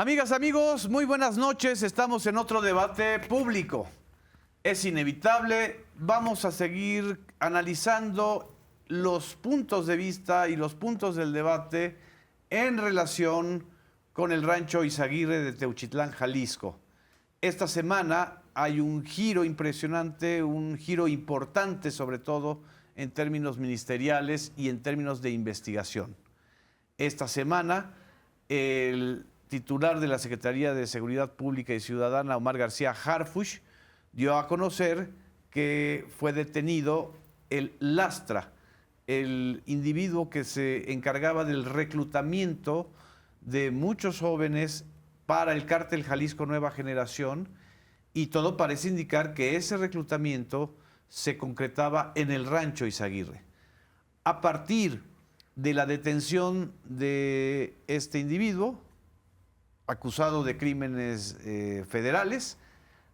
Amigas, amigos, muy buenas noches. Estamos en otro debate público. Es inevitable. Vamos a seguir analizando los puntos de vista y los puntos del debate en relación con el rancho Izaguirre de Teuchitlán, Jalisco. Esta semana hay un giro impresionante, un giro importante, sobre todo en términos ministeriales y en términos de investigación. Esta semana, el titular de la Secretaría de Seguridad Pública y Ciudadana, Omar García Harfuch, dio a conocer que fue detenido el Lastra, el individuo que se encargaba del reclutamiento de muchos jóvenes para el cártel Jalisco Nueva Generación, y todo parece indicar que ese reclutamiento se concretaba en el rancho Izaguirre. A partir de la detención de este individuo, acusado de crímenes federales,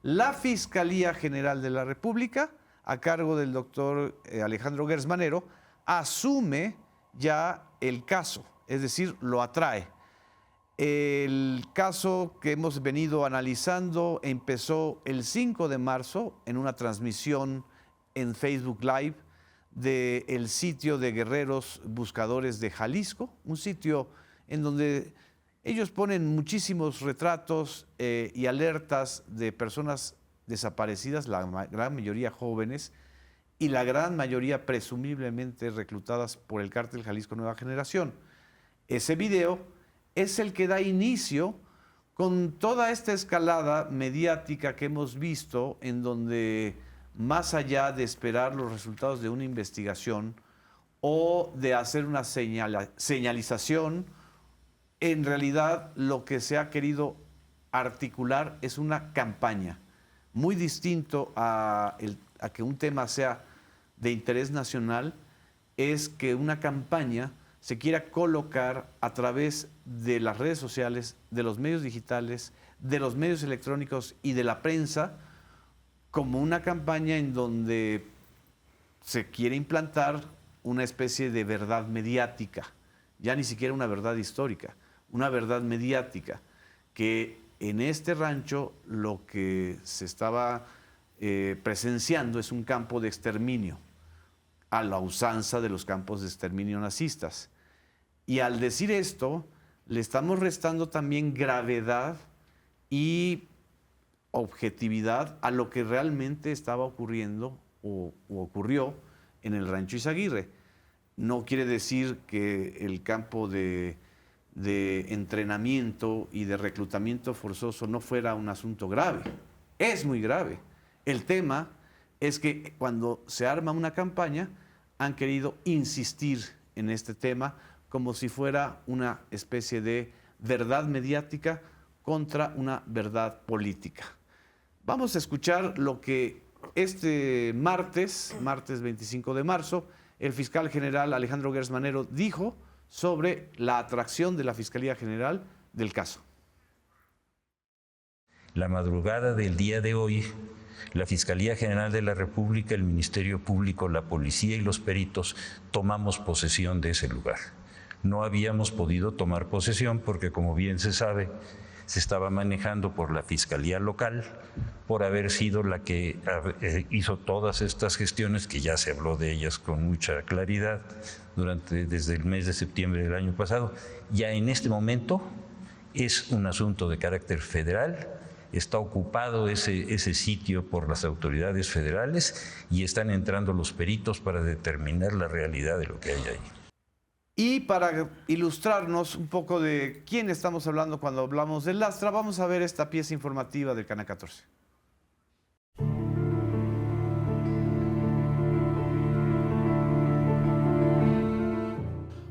la Fiscalía General de la República, a cargo del doctor Alejandro Gers Manero, asume ya el caso, es decir, lo atrae. El caso que hemos venido analizando empezó el 5 de marzo en una transmisión en Facebook Live del sitio de Guerreros Buscadores de Jalisco, un sitio en donde ellos ponen muchísimos retratos y alertas de personas desaparecidas, la gran mayoría jóvenes y la gran mayoría presumiblemente reclutadas por el cártel Jalisco Nueva Generación. Ese video es el que da inicio con toda esta escalada mediática que hemos visto, en donde más allá de esperar los resultados de una investigación o de hacer una señalización, en realidad lo que se ha querido articular es una campaña, muy distinto a que un tema sea de interés nacional, es que una campaña se quiera colocar a través de las redes sociales, de los medios digitales, de los medios electrónicos y de la prensa, como una campaña en donde se quiere implantar una especie de verdad mediática, ya ni siquiera una verdad histórica, una verdad mediática, que en este rancho lo que se estaba presenciando es un campo de exterminio, a la usanza de los campos de exterminio nazistas. Y al decir esto, le estamos restando también gravedad y objetividad a lo que realmente estaba ocurriendo o ocurrió en el rancho Izaguirre. No quiere decir que el campo de entrenamiento y de reclutamiento forzoso no fuera un asunto grave. Es muy grave. El tema es que cuando se arma una campaña, han querido insistir en este tema como si fuera una especie de verdad mediática contra una verdad política. Vamos a escuchar lo que este martes 25 de marzo, el fiscal general Alejandro Gers Manero dijo sobre la atracción de la Fiscalía General del caso. La madrugada del día de hoy, la Fiscalía General de la República, el Ministerio Público, la Policía y los peritos tomamos posesión de ese lugar. No habíamos podido tomar posesión porque, como bien se sabe, se estaba manejando por la Fiscalía Local, por haber sido la que hizo todas estas gestiones, que ya se habló de ellas con mucha claridad desde el mes de septiembre del año pasado. Ya en este momento es un asunto de carácter federal, está ocupado ese sitio por las autoridades federales y están entrando los peritos para determinar la realidad de lo que hay ahí. Y para ilustrarnos un poco de quién estamos hablando cuando hablamos del Lastra, vamos a ver esta pieza informativa del Canal 14.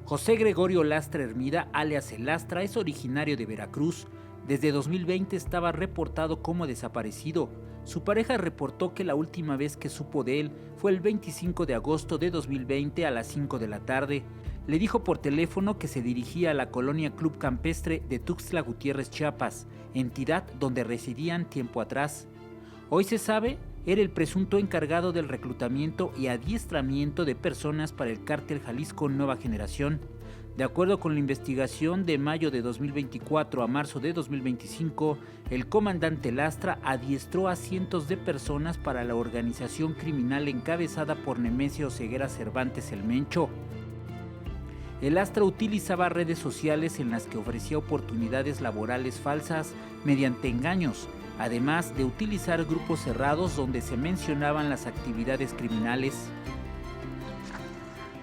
José Gregorio Lastra Hermida, alias El Lastra, es originario de Veracruz. Desde 2020 estaba reportado como desaparecido. Su pareja reportó que la última vez que supo de él fue el 25 de agosto de 2020 a las 5 de la tarde. Le dijo por teléfono que se dirigía a la colonia Club Campestre de Tuxtla Gutiérrez, Chiapas, entidad donde residían tiempo atrás. Hoy se sabe, era el presunto encargado del reclutamiento y adiestramiento de personas para el cártel Jalisco Nueva Generación. De acuerdo con la investigación, de mayo de 2024 a marzo de 2025, el comandante Lastra adiestró a cientos de personas para la organización criminal encabezada por Nemesio Ceguera Cervantes el Mencho. El Lastra utilizaba redes sociales en las que ofrecía oportunidades laborales falsas mediante engaños, además de utilizar grupos cerrados donde se mencionaban las actividades criminales.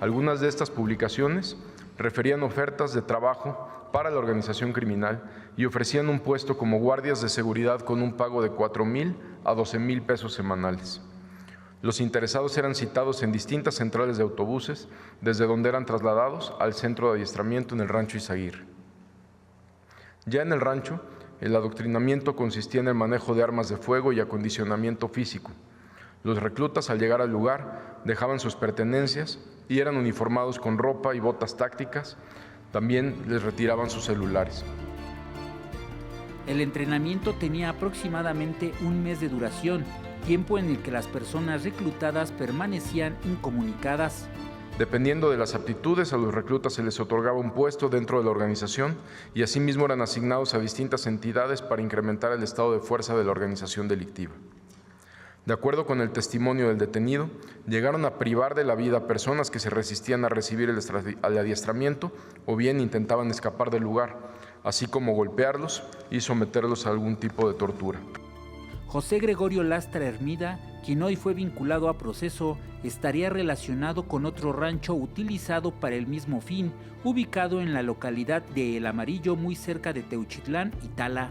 Algunas de estas publicaciones referían ofertas de trabajo para la organización criminal y ofrecían un puesto como guardias de seguridad con un pago de 4,000 a 12,000 pesos semanales. Los interesados eran citados en distintas centrales de autobuses, desde donde eran trasladados al centro de adiestramiento en el rancho Izaguirre. Ya en el rancho, el adoctrinamiento consistía en el manejo de armas de fuego y acondicionamiento físico. Los reclutas, al llegar al lugar, dejaban sus pertenencias y eran uniformados con ropa y botas tácticas. También les retiraban sus celulares. El entrenamiento tenía aproximadamente un mes de duración, tiempo en el que las personas reclutadas permanecían incomunicadas. Dependiendo de las aptitudes, a los reclutas se les otorgaba un puesto dentro de la organización y asimismo eran asignados a distintas entidades para incrementar el estado de fuerza de la organización delictiva. De acuerdo con el testimonio del detenido, llegaron a privar de la vida a personas que se resistían a recibir el adiestramiento o bien intentaban escapar del lugar, así como golpearlos y someterlos a algún tipo de tortura. José Gregorio Lastra Hermida, quien hoy fue vinculado a proceso, estaría relacionado con otro rancho utilizado para el mismo fin, ubicado en la localidad de El Amarillo, muy cerca de Teuchitlán y Tala.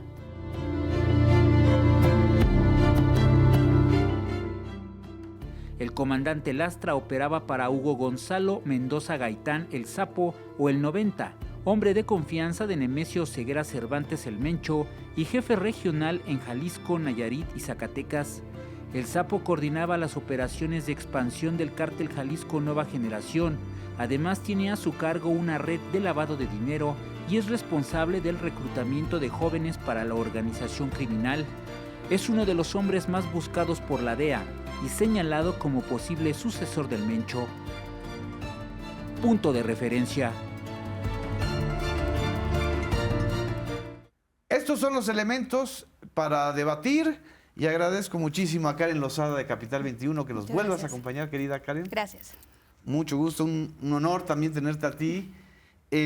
El comandante Lastra operaba para Hugo Gonzalo Mendoza Gaitán el Sapo o el 90, hombre de confianza de Nemesio Ceguera Cervantes el Mencho y jefe regional en Jalisco, Nayarit y Zacatecas. El Sapo coordinaba las operaciones de expansión del cártel Jalisco Nueva Generación. Además tiene a su cargo una red de lavado de dinero y es responsable del reclutamiento de jóvenes para la organización criminal. Es uno de los hombres más buscados por la DEA y señalado como posible sucesor del Mencho. Punto de referencia. Estos son los elementos para debatir y agradezco muchísimo a Karen Lozada de Capital 21 que nos vuelvas a acompañar, querida Karen. Gracias. Mucho gusto, un honor también tenerte a ti.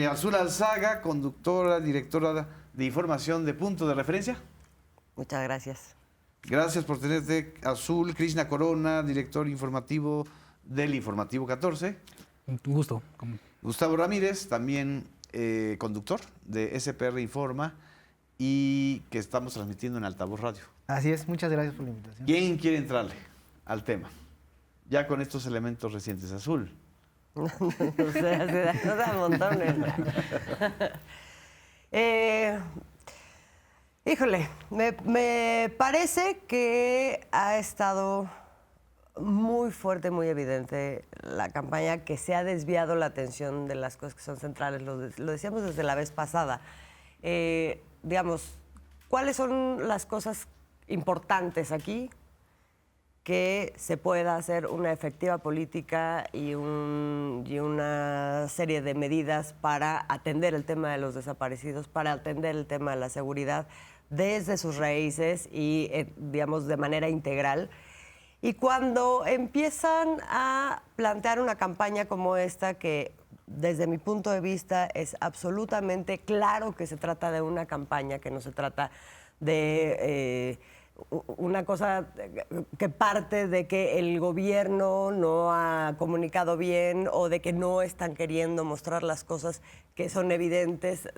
Azul Alzaga, conductora, directora de información de Punto de Referencia. Muchas gracias. Gracias por tenerte, Azul. Krishna Corona, director informativo del Informativo 14. Un gusto. Gustavo Ramírez, también conductor de SPR Informa y que estamos transmitiendo en Altavoz Radio. Así es, muchas gracias por la invitación. ¿Quién quiere entrarle al tema? Ya con estos elementos recientes, Azul. No da montones. Híjole, me parece que ha estado muy fuerte, muy evidente la campaña, que se ha desviado la atención de las cosas que son centrales. Lo decíamos desde la vez pasada. Digamos, ¿cuáles son las cosas importantes aquí? Que se pueda hacer una efectiva política y una serie de medidas para atender el tema de los desaparecidos, para atender el tema de la seguridad desde sus raíces y, digamos, de manera integral. Y cuando empiezan a plantear una campaña como esta, que desde mi punto de vista es absolutamente claro que se trata de una campaña, que no se trata de una cosa que parte de que el gobierno no ha comunicado bien o de que no están queriendo mostrar las cosas que son evidentes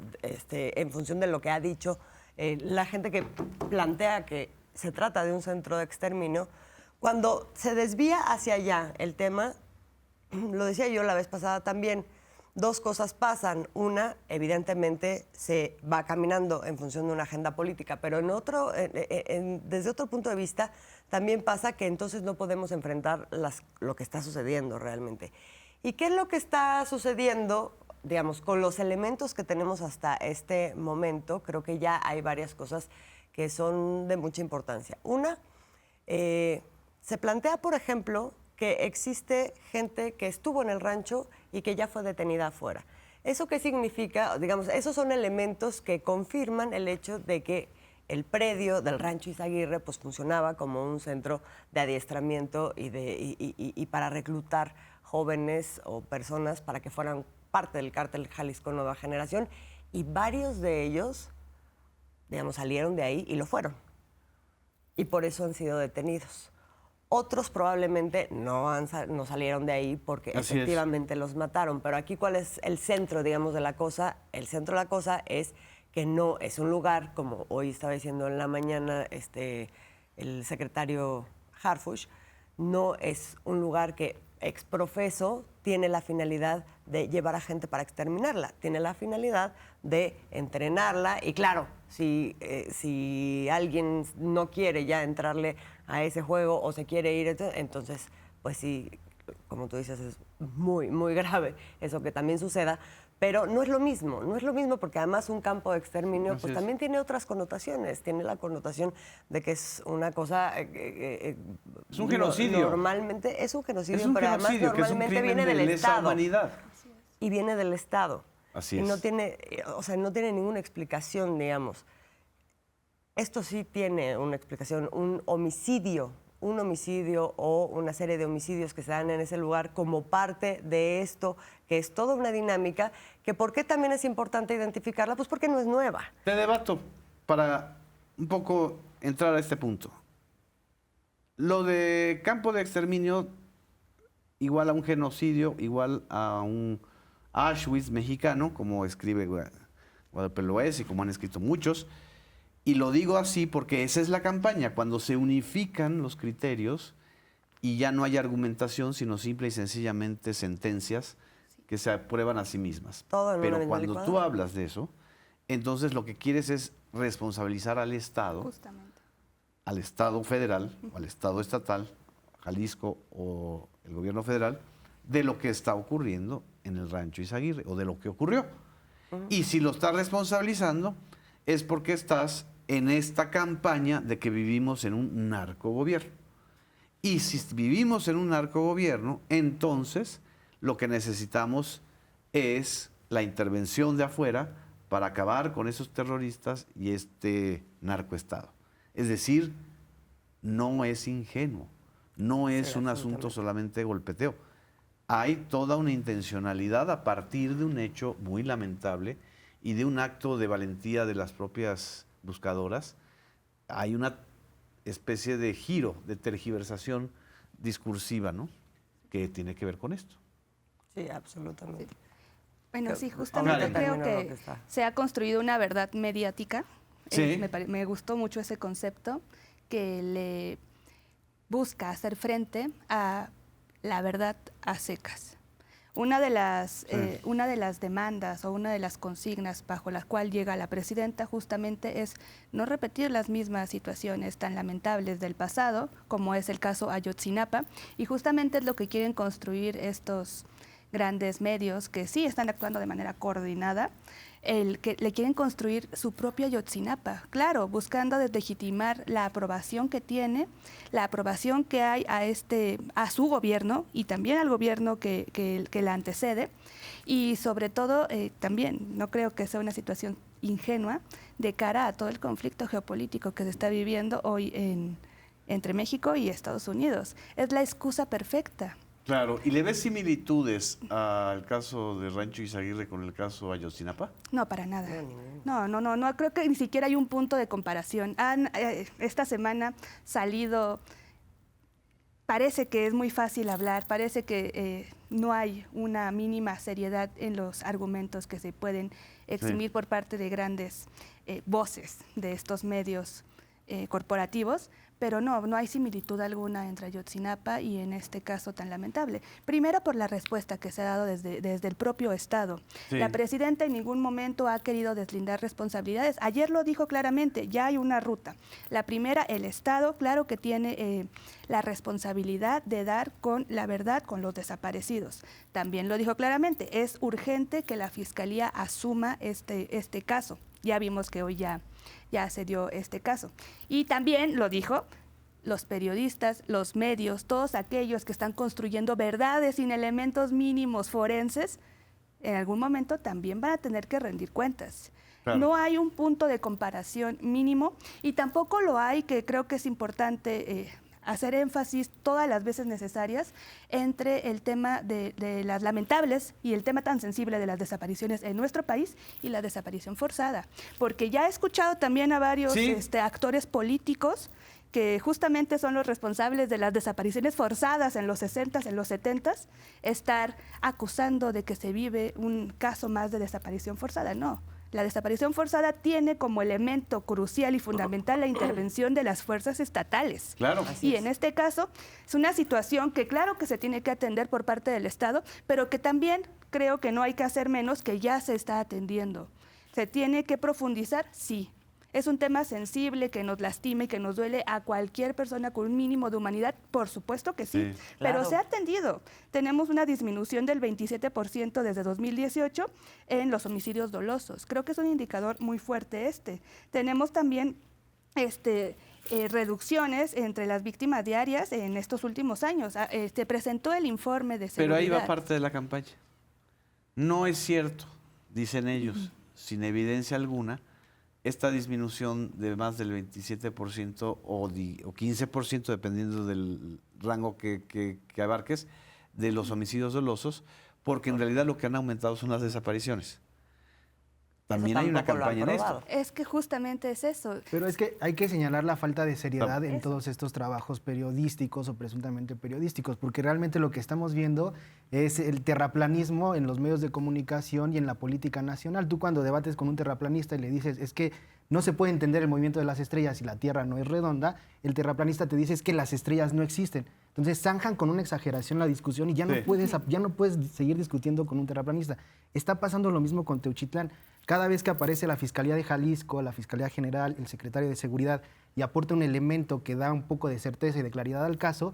en función de lo que ha dicho la gente que plantea que se trata de un centro de exterminio. Cuando se desvía hacia allá el tema, lo decía yo la vez pasada también, dos cosas pasan. Una, evidentemente, se va caminando en función de una agenda política, pero desde otro punto de vista también pasa que entonces no podemos enfrentar lo que está sucediendo realmente. ¿Y qué es lo que está sucediendo? Digamos, con los elementos que tenemos hasta este momento, creo que ya hay varias cosas que son de mucha importancia. Una, se plantea, por ejemplo, que existe gente que estuvo en el rancho y que ya fue detenida afuera. ¿Eso qué significa? Digamos, esos son elementos que confirman el hecho de que el predio del Rancho Izaguirre pues, funcionaba como un centro de adiestramiento y para reclutar jóvenes o personas para que fueran parte del cártel Jalisco Nueva Generación. Y varios de ellos, digamos, salieron de ahí y lo fueron. Y por eso han sido detenidos. Otros probablemente no salieron de ahí porque efectivamente los mataron. Pero aquí, ¿cuál es el centro, digamos, de la cosa? El centro de la cosa es que no es un lugar, como hoy estaba diciendo en la mañana el secretario Harfuch, no es un lugar que exprofeso tiene la finalidad de llevar a gente para exterminarla, tiene la finalidad de entrenarla y claro, si alguien no quiere ya entrarle a ese juego o se quiere ir, entonces pues sí, como tú dices, es muy, muy grave eso que también suceda. Pero no es lo mismo porque además un campo de exterminio pues también tiene otras connotaciones. Tiene la connotación de que es una cosa... es un genocidio. Normalmente es un genocidio, es un pero genocidio, además normalmente viene del Estado. Humanidad. Y viene del Estado. Así y es. no tiene ninguna explicación, digamos. Esto sí tiene una explicación, un homicidio o una serie de homicidios que se dan en ese lugar como parte de esto, que es toda una dinámica, que ¿por qué también es importante identificarla? Pues porque no es nueva. Te debato para un poco entrar a este punto. Lo de campo de exterminio, igual a un genocidio, igual a un Auschwitz mexicano, como escribe Guadalupe Loaiza y como han escrito muchos. Y lo digo así porque esa es la campaña, cuando se unifican los criterios y ya no hay argumentación, sino simple y sencillamente sentencias que se aprueban a sí mismas. Pero cuando tú hablas de eso, entonces lo que quieres es responsabilizar al Estado, justamente, al Estado federal, o al Estado estatal, Jalisco o el gobierno federal, de lo que está ocurriendo en el Rancho Izaguirre o de lo que ocurrió. Y si lo estás responsabilizando, es porque estás en esta campaña de que vivimos en un narcogobierno. Y si vivimos en un narcogobierno, entonces lo que necesitamos es la intervención de afuera para acabar con esos terroristas y este narcoestado. Es decir, no es ingenuo, no es un asunto solamente de golpeteo. Hay toda una intencionalidad a partir de un hecho muy lamentable y de un acto de valentía de las propias buscadoras. Hay una especie de giro, de tergiversación discursiva, ¿no?, que tiene que ver con esto. Sí, absolutamente. Sí. Bueno, sí, justamente creo que se ha construido una verdad mediática. Sí. Me gustó mucho ese concepto que le busca hacer frente a la verdad a secas. Una de las demandas o una de las consignas bajo la cual llega la presidenta justamente es no repetir las mismas situaciones tan lamentables del pasado, como es el caso Ayotzinapa, y justamente es lo que quieren construir estos grandes medios que sí están actuando de manera coordinada, que le quieren construir su propia Ayotzinapa, claro, buscando deslegitimar la aprobación que tiene, la aprobación que hay a su gobierno y también al gobierno que la antecede, y sobre todo también no creo que sea una situación ingenua de cara a todo el conflicto geopolítico que se está viviendo hoy entre México y Estados Unidos. Es la excusa perfecta. Claro, ¿y le ves similitudes al caso de Rancho Izaguirre con el caso Ayotzinapa? No, para nada. No, creo que ni siquiera hay un punto de comparación. Esta semana salido, parece que es muy fácil hablar, parece que no hay una mínima seriedad en los argumentos que se pueden eximir por parte de grandes voces de estos medios corporativos, pero no hay similitud alguna entre Ayotzinapa y en este caso tan lamentable. Primero por la respuesta que se ha dado desde el propio Estado. Sí. La presidenta en ningún momento ha querido deslindar responsabilidades. Ayer lo dijo claramente, ya hay una ruta. La primera, el Estado, claro que tiene la responsabilidad de dar con la verdad con los desaparecidos. También lo dijo claramente, es urgente que la Fiscalía asuma este caso. Ya vimos que hoy ya se dio este caso. Y también lo dijo, los periodistas, los medios, todos aquellos que están construyendo verdades sin elementos mínimos forenses, en algún momento también van a tener que rendir cuentas. Claro. No hay un punto de comparación mínimo y tampoco lo hay, que creo que es importante hacer énfasis todas las veces necesarias entre el tema de las lamentables y el tema tan sensible de las desapariciones en nuestro país y la desaparición forzada. Porque ya he escuchado también a varios Sí. actores políticos que justamente son los responsables de las desapariciones forzadas en los 60s, en los 70s, estar acusando de que se vive un caso más de desaparición forzada. No. La desaparición forzada tiene como elemento crucial y fundamental la intervención de las fuerzas estatales. Claro. Y en este caso es una situación que claro que se tiene que atender por parte del Estado, pero que también creo que no hay que hacer menos, que ya se está atendiendo. ¿Se tiene que profundizar? Sí. Es un tema sensible que nos lastima y que nos duele a cualquier persona con un mínimo de humanidad, por supuesto que sí, Sí. pero Claro. se ha atendido. Tenemos una disminución del 27% desde 2018 en los homicidios dolosos. Creo que es un indicador muy fuerte este. Tenemos también reducciones entre las víctimas diarias en estos últimos años. Se presentó el informe de Pero seguridad. ahí va parte de la campaña. No es cierto, dicen ellos, sin evidencia alguna, esta disminución de más del 27% o 15%, dependiendo del rango que abarques, de los homicidios dolosos, porque en realidad lo que han aumentado son las desapariciones. También hay una tampoco lo han campaña en esto. probado. Es que justamente es eso. Pero es que hay que señalar la falta de seriedad en Eso. todos estos trabajos periodísticos o presuntamente periodísticos, porque realmente lo que estamos viendo es el terraplanismo en los medios de comunicación y en la política nacional. Tú cuando debates con un terraplanista y le dices, es que no se puede entender el movimiento de las estrellas y la Tierra no es redonda, el terraplanista te dice es que las estrellas no existen. Entonces zanjan con una exageración la discusión y ya Sí. no puedes seguir discutiendo con un terraplanista. Está pasando lo mismo con Teuchitlán. Cada vez que aparece la Fiscalía de Jalisco, la Fiscalía General, el secretario de Seguridad y aporta un elemento que da un poco de certeza y de claridad al caso,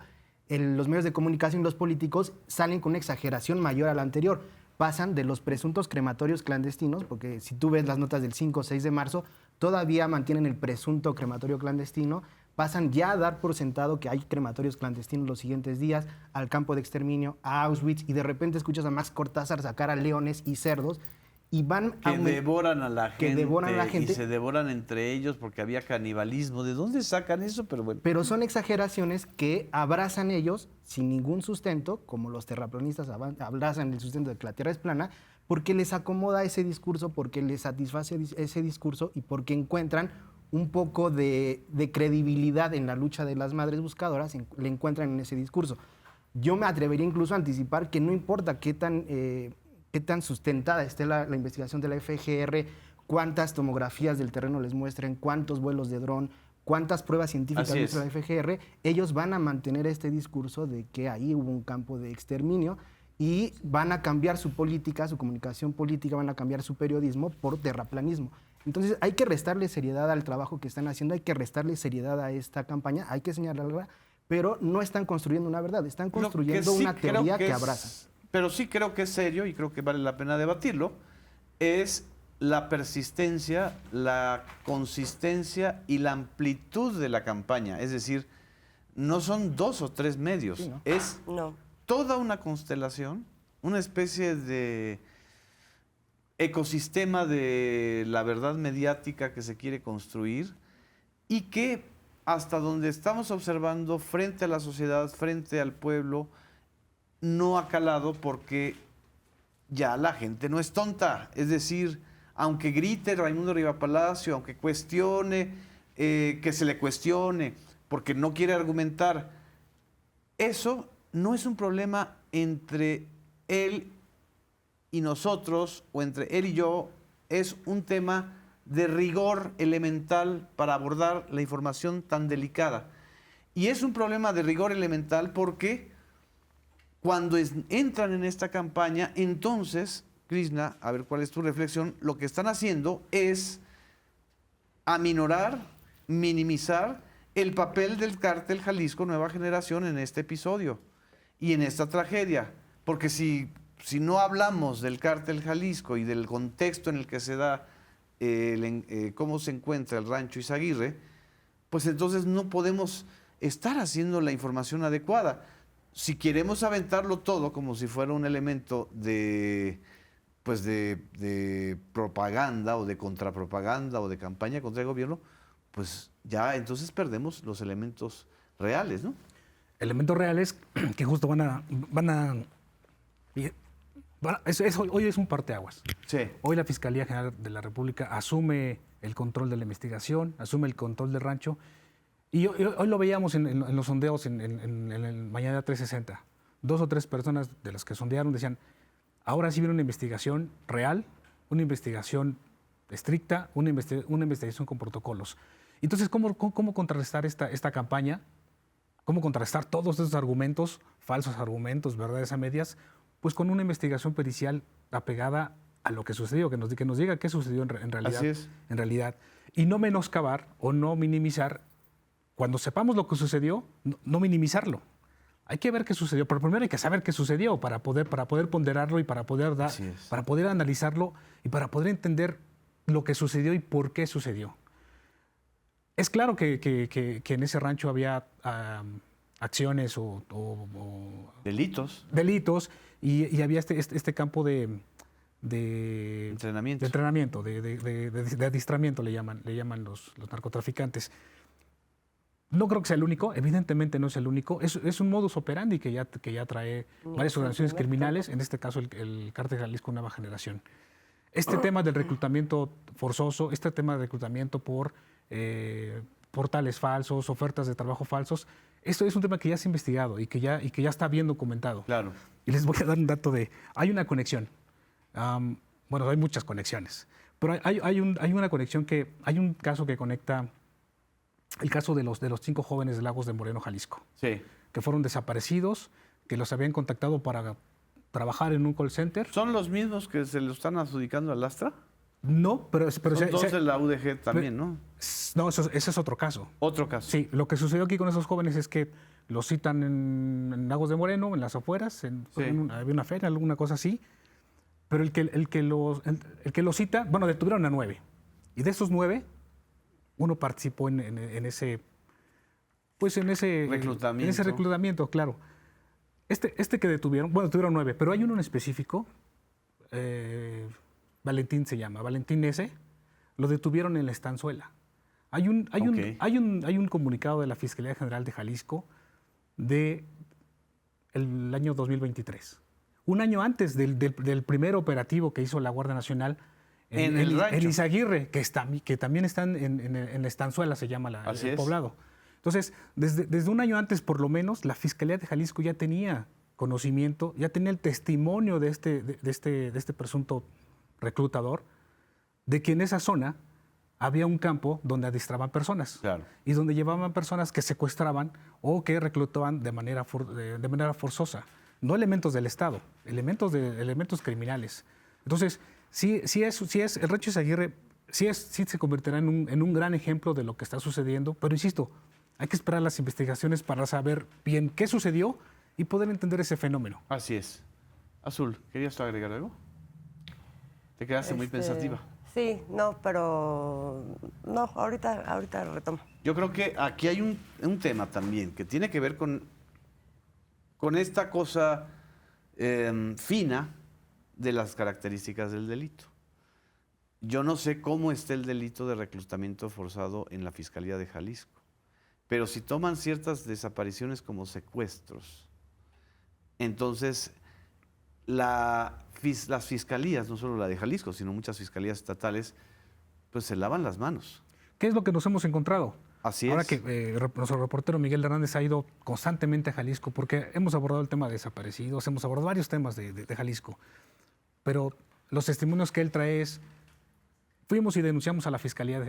los medios de comunicación y los políticos salen con una exageración mayor a la anterior. Pasan de los presuntos crematorios clandestinos, porque si tú ves las notas del 5 o 6 de marzo, todavía mantienen el presunto crematorio clandestino, pasan ya a dar por sentado que hay crematorios clandestinos los siguientes días, al campo de exterminio, a Auschwitz, y de repente escuchas a Max Cortázar sacar a leones y cerdos, y van Que devoran a la que gente, devoran a la gente. y se devoran entre ellos porque había canibalismo. ¿De dónde sacan eso? Pero bueno. Pero son exageraciones que abrazan ellos sin ningún sustento, como los terraplanistas abrazan el sustento de que la Tierra es plana, porque les acomoda ese discurso, porque les satisface ese discurso y porque encuentran un poco de credibilidad en la lucha de las madres buscadoras, le encuentran en ese discurso. Yo me atrevería incluso a anticipar que no importa qué tan sustentada esté la investigación de la FGR, cuántas tomografías del terreno les muestren, cuántos vuelos de dron, cuántas pruebas científicas Así muestra es. la FGR, ellos van a mantener este discurso de que ahí hubo un campo de exterminio y van a cambiar su política, su comunicación política, van a cambiar su periodismo por terraplanismo. Entonces hay que restarle seriedad al trabajo que están haciendo, hay que restarle seriedad a esta campaña, hay que señalarla, pero no están construyendo una verdad, están Lo que construyendo sí una creo teoría que es- abrazan. Pero sí creo que es serio y creo que vale la pena debatirlo, es la persistencia, la consistencia y la amplitud de la campaña. Es decir, no son 2 o 3 medios, Sí, ¿no? es No. toda una constelación, una especie de ecosistema de la verdad mediática que se quiere construir y que hasta donde estamos observando frente a la sociedad, frente al pueblo, no ha calado porque ya la gente no es tonta. Es decir, aunque grite Raimundo Riva Palacio, aunque cuestione, que se le cuestione, porque no quiere argumentar, eso no es un problema entre él y nosotros, o entre él y yo, es un tema de rigor elemental para abordar la información tan delicada. Y es un problema de rigor elemental porque cuando entran en esta campaña, entonces, Krishna, a ver cuál es tu reflexión, lo que están haciendo es aminorar, minimizar el papel del cártel Jalisco Nueva Generación en este episodio y en esta tragedia. Porque si no hablamos del cártel Jalisco y del contexto en el que se da cómo se encuentra el rancho Izaguirre, pues entonces no podemos estar haciendo la información adecuada. Si queremos aventarlo todo como si fuera un elemento de pues de propaganda o de contrapropaganda o de campaña contra el gobierno, pues ya entonces perdemos los elementos reales, ¿no? Elementos reales que justo hoy es un parteaguas. Sí. Hoy la Fiscalía General de la República asume el control de la investigación, asume el control del rancho. Y hoy lo veíamos en los sondeos en el Mañana 360. 2 o 3 personas de las que sondearon decían, ahora sí viene una investigación real, una investigación estricta, una investigación con protocolos. Entonces, ¿cómo contrarrestar esta campaña? ¿Cómo contrarrestar todos esos argumentos, falsos argumentos, verdades a medias? Pues con una investigación pericial apegada a lo que sucedió, que nos diga qué sucedió en realidad. Así es. En realidad. Y no menoscabar o no minimizar. Cuando sepamos lo que sucedió, no minimizarlo. Hay que ver qué sucedió, pero primero hay que saber qué sucedió para poder ponderarlo y para poder analizarlo y para poder entender lo que sucedió y por qué sucedió. Es claro que en ese rancho había acciones o Delitos. y había este campo de Entrenamiento. De entrenamiento, de adiestramiento le llaman los narcotraficantes. No creo que sea el único, evidentemente no es el único. Es un modus operandi que ya trae varias organizaciones criminales, en este caso el Cártel Jalisco Nueva Generación. Este tema del reclutamiento forzoso, este tema de reclutamiento por portales falsos, ofertas de trabajo falsos, esto es un tema que ya se ha investigado y que ya está bien documentado. Claro. Y les voy a dar un dato hay una conexión. Bueno, hay muchas conexiones, pero hay una conexión hay un caso que conecta el caso de los 5 jóvenes de Lagos de Moreno, Jalisco, Sí. que fueron desaparecidos, que los habían contactado para trabajar en un call center. ¿Son los mismos que se lo están adjudicando al Astra? No, pero Son dos de la UDG también, ¿no? No, ese es otro caso. Otro caso. Sí, lo que sucedió aquí con esos jóvenes es que los citan en Lagos de Moreno, en las afueras, había una feria, alguna cosa así, pero el que los cita, bueno, detuvieron a 9, y de esos 9, uno participó en ese Reclutamiento. En ese reclutamiento, claro. Este que detuvieron 9, pero hay uno en específico, Valentín se llama, Valentín S., lo detuvieron en la Estanzuela. Hay un comunicado de la Fiscalía General de Jalisco del año 2023. Un año antes del primer operativo que hizo la Guardia Nacional En el rancho. en Izaguirre, que también están en la Estanzuela, se llama el poblado. Entonces, desde un año antes, por lo menos, la Fiscalía de Jalisco ya tenía conocimiento, ya tenía el testimonio de este presunto reclutador, de que en esa zona había un campo donde adiestraban personas. Claro. Y donde llevaban personas que secuestraban o que reclutaban de manera forzosa. No elementos del Estado, elementos criminales. Entonces, sí es el rancho Izaguirre sí se convertirá en un gran ejemplo de lo que está sucediendo, pero insisto, hay que esperar las investigaciones para saber bien qué sucedió y poder entender ese fenómeno. Así es. Azul, ¿querías tú agregar algo? Te quedaste muy pensativa. Sí, no, pero no, ahorita retomo. Yo creo que aquí hay un tema también que tiene que ver con esta cosa fina de las características del delito. Yo no sé cómo está el delito de reclutamiento forzado en la Fiscalía de Jalisco, pero si toman ciertas desapariciones como secuestros, entonces las fiscalías, no solo la de Jalisco, sino muchas fiscalías estatales, pues se lavan las manos. ¿Qué es lo que nos hemos encontrado? Así Ahora es. que nuestro reportero Miguel Hernández ha ido constantemente a Jalisco, porque hemos abordado el tema de desaparecidos, hemos abordado varios temas de Jalisco, pero los testimonios que él trae es, fuimos y denunciamos a la Fiscalía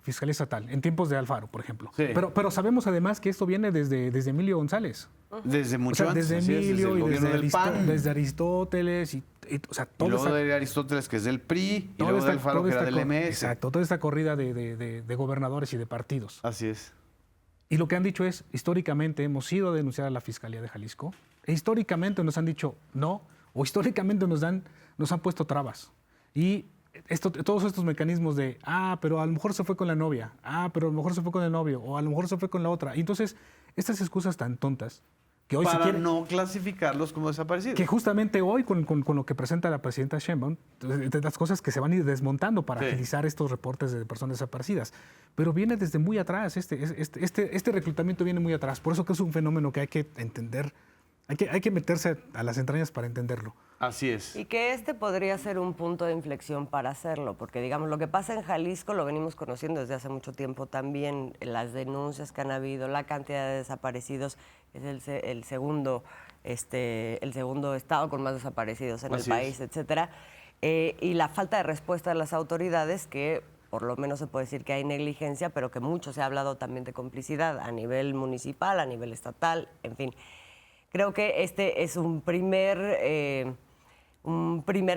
Estatal, en tiempos de Alfaro, por ejemplo. Sí. Pero sabemos además que esto viene desde Emilio González. Desde mucho antes. Desde así es, Emilio el y gobierno del PAN. desde Aristóteles y todo Y luego de Aristóteles, que es del PRI, y luego de Alfaro, que era del MS. Exacto, toda esta corrida de gobernadores y de partidos. Así es. Y lo que han dicho es, históricamente hemos ido a denunciar a la Fiscalía de Jalisco, e históricamente nos han dicho no, o históricamente nos han puesto trabas. Y todos estos mecanismos de, pero a lo mejor se fue con la novia, pero a lo mejor se fue con el novio, o a lo mejor se fue con la otra. Y entonces, estas excusas tan tontas, que hoy para se quiere, no clasificarlos como desaparecidos. que justamente hoy con lo que presenta la presidenta Sheinbaum, de las cosas que se van a ir desmontando para Sí. agilizar estos reportes de personas desaparecidas. Pero viene desde muy atrás, este reclutamiento viene muy atrás. Por eso que es un fenómeno que hay que entender, hay que meterse a las entrañas para entenderlo. Así es. Y que este podría ser un punto de inflexión para hacerlo, porque digamos, lo que pasa en Jalisco lo venimos conociendo desde hace mucho tiempo también, las denuncias que han habido, la cantidad de desaparecidos, es el segundo estado con más desaparecidos en Así el país, es. etcétera, y la falta de respuesta de las autoridades que por lo menos se puede decir que hay negligencia, pero que mucho se ha hablado también de complicidad a nivel municipal, a nivel estatal, en fin. Creo que este es un primer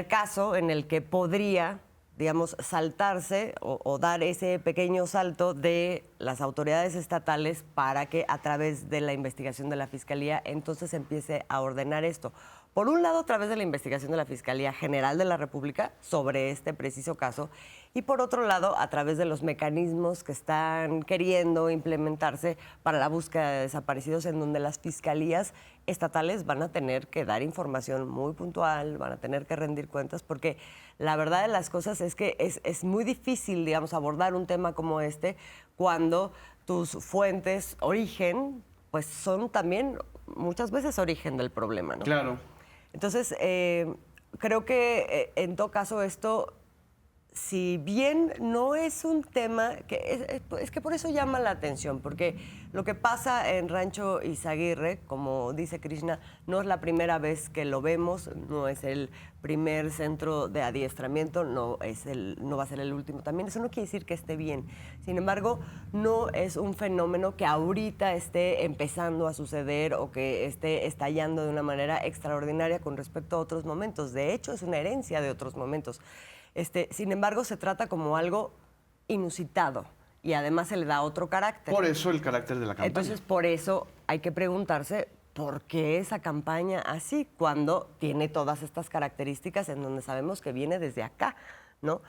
caso en el que podría, digamos, saltarse o dar ese pequeño salto de las autoridades estatales para que a través de la investigación de la Fiscalía entonces empiece a ordenar esto. Por un lado, a través de la investigación de la Fiscalía General de la República sobre este preciso caso, y por otro lado, a través de los mecanismos que están queriendo implementarse para la búsqueda de desaparecidos, en donde las fiscalías estatales van a tener que dar información muy puntual, van a tener que rendir cuentas, porque la verdad de las cosas es que es muy difícil, digamos, abordar un tema como este cuando tus fuentes, origen, pues son también muchas veces origen del problema, ¿no? Claro. Entonces, creo que en todo caso esto, si bien no es un tema, es que por eso llama la atención, porque lo que pasa en Rancho Izaguirre, como dice Krishna, no es la primera vez que lo vemos, no es el primer centro de adiestramiento, no va a ser el último también. Eso no quiere decir que esté bien. Sin embargo, no es un fenómeno que ahorita esté empezando a suceder o que esté estallando de una manera extraordinaria con respecto a otros momentos. De hecho, es una herencia de otros momentos. Sin embargo, se trata como algo inusitado y además se le da otro carácter. Por eso el carácter de la campaña. Entonces, por eso hay que preguntarse por qué esa campaña así, cuando tiene todas estas características en donde sabemos que viene desde acá, ¿no?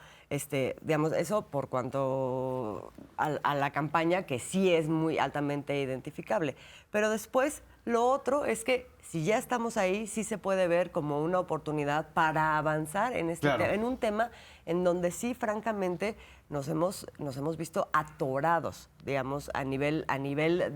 Digamos, eso por cuanto a la campaña, que sí es muy altamente identificable. Pero después, lo otro es que si ya estamos ahí, sí se puede ver como una oportunidad para avanzar en, Claro. en un tema en donde sí, francamente, nos hemos visto atorados, digamos, a nivel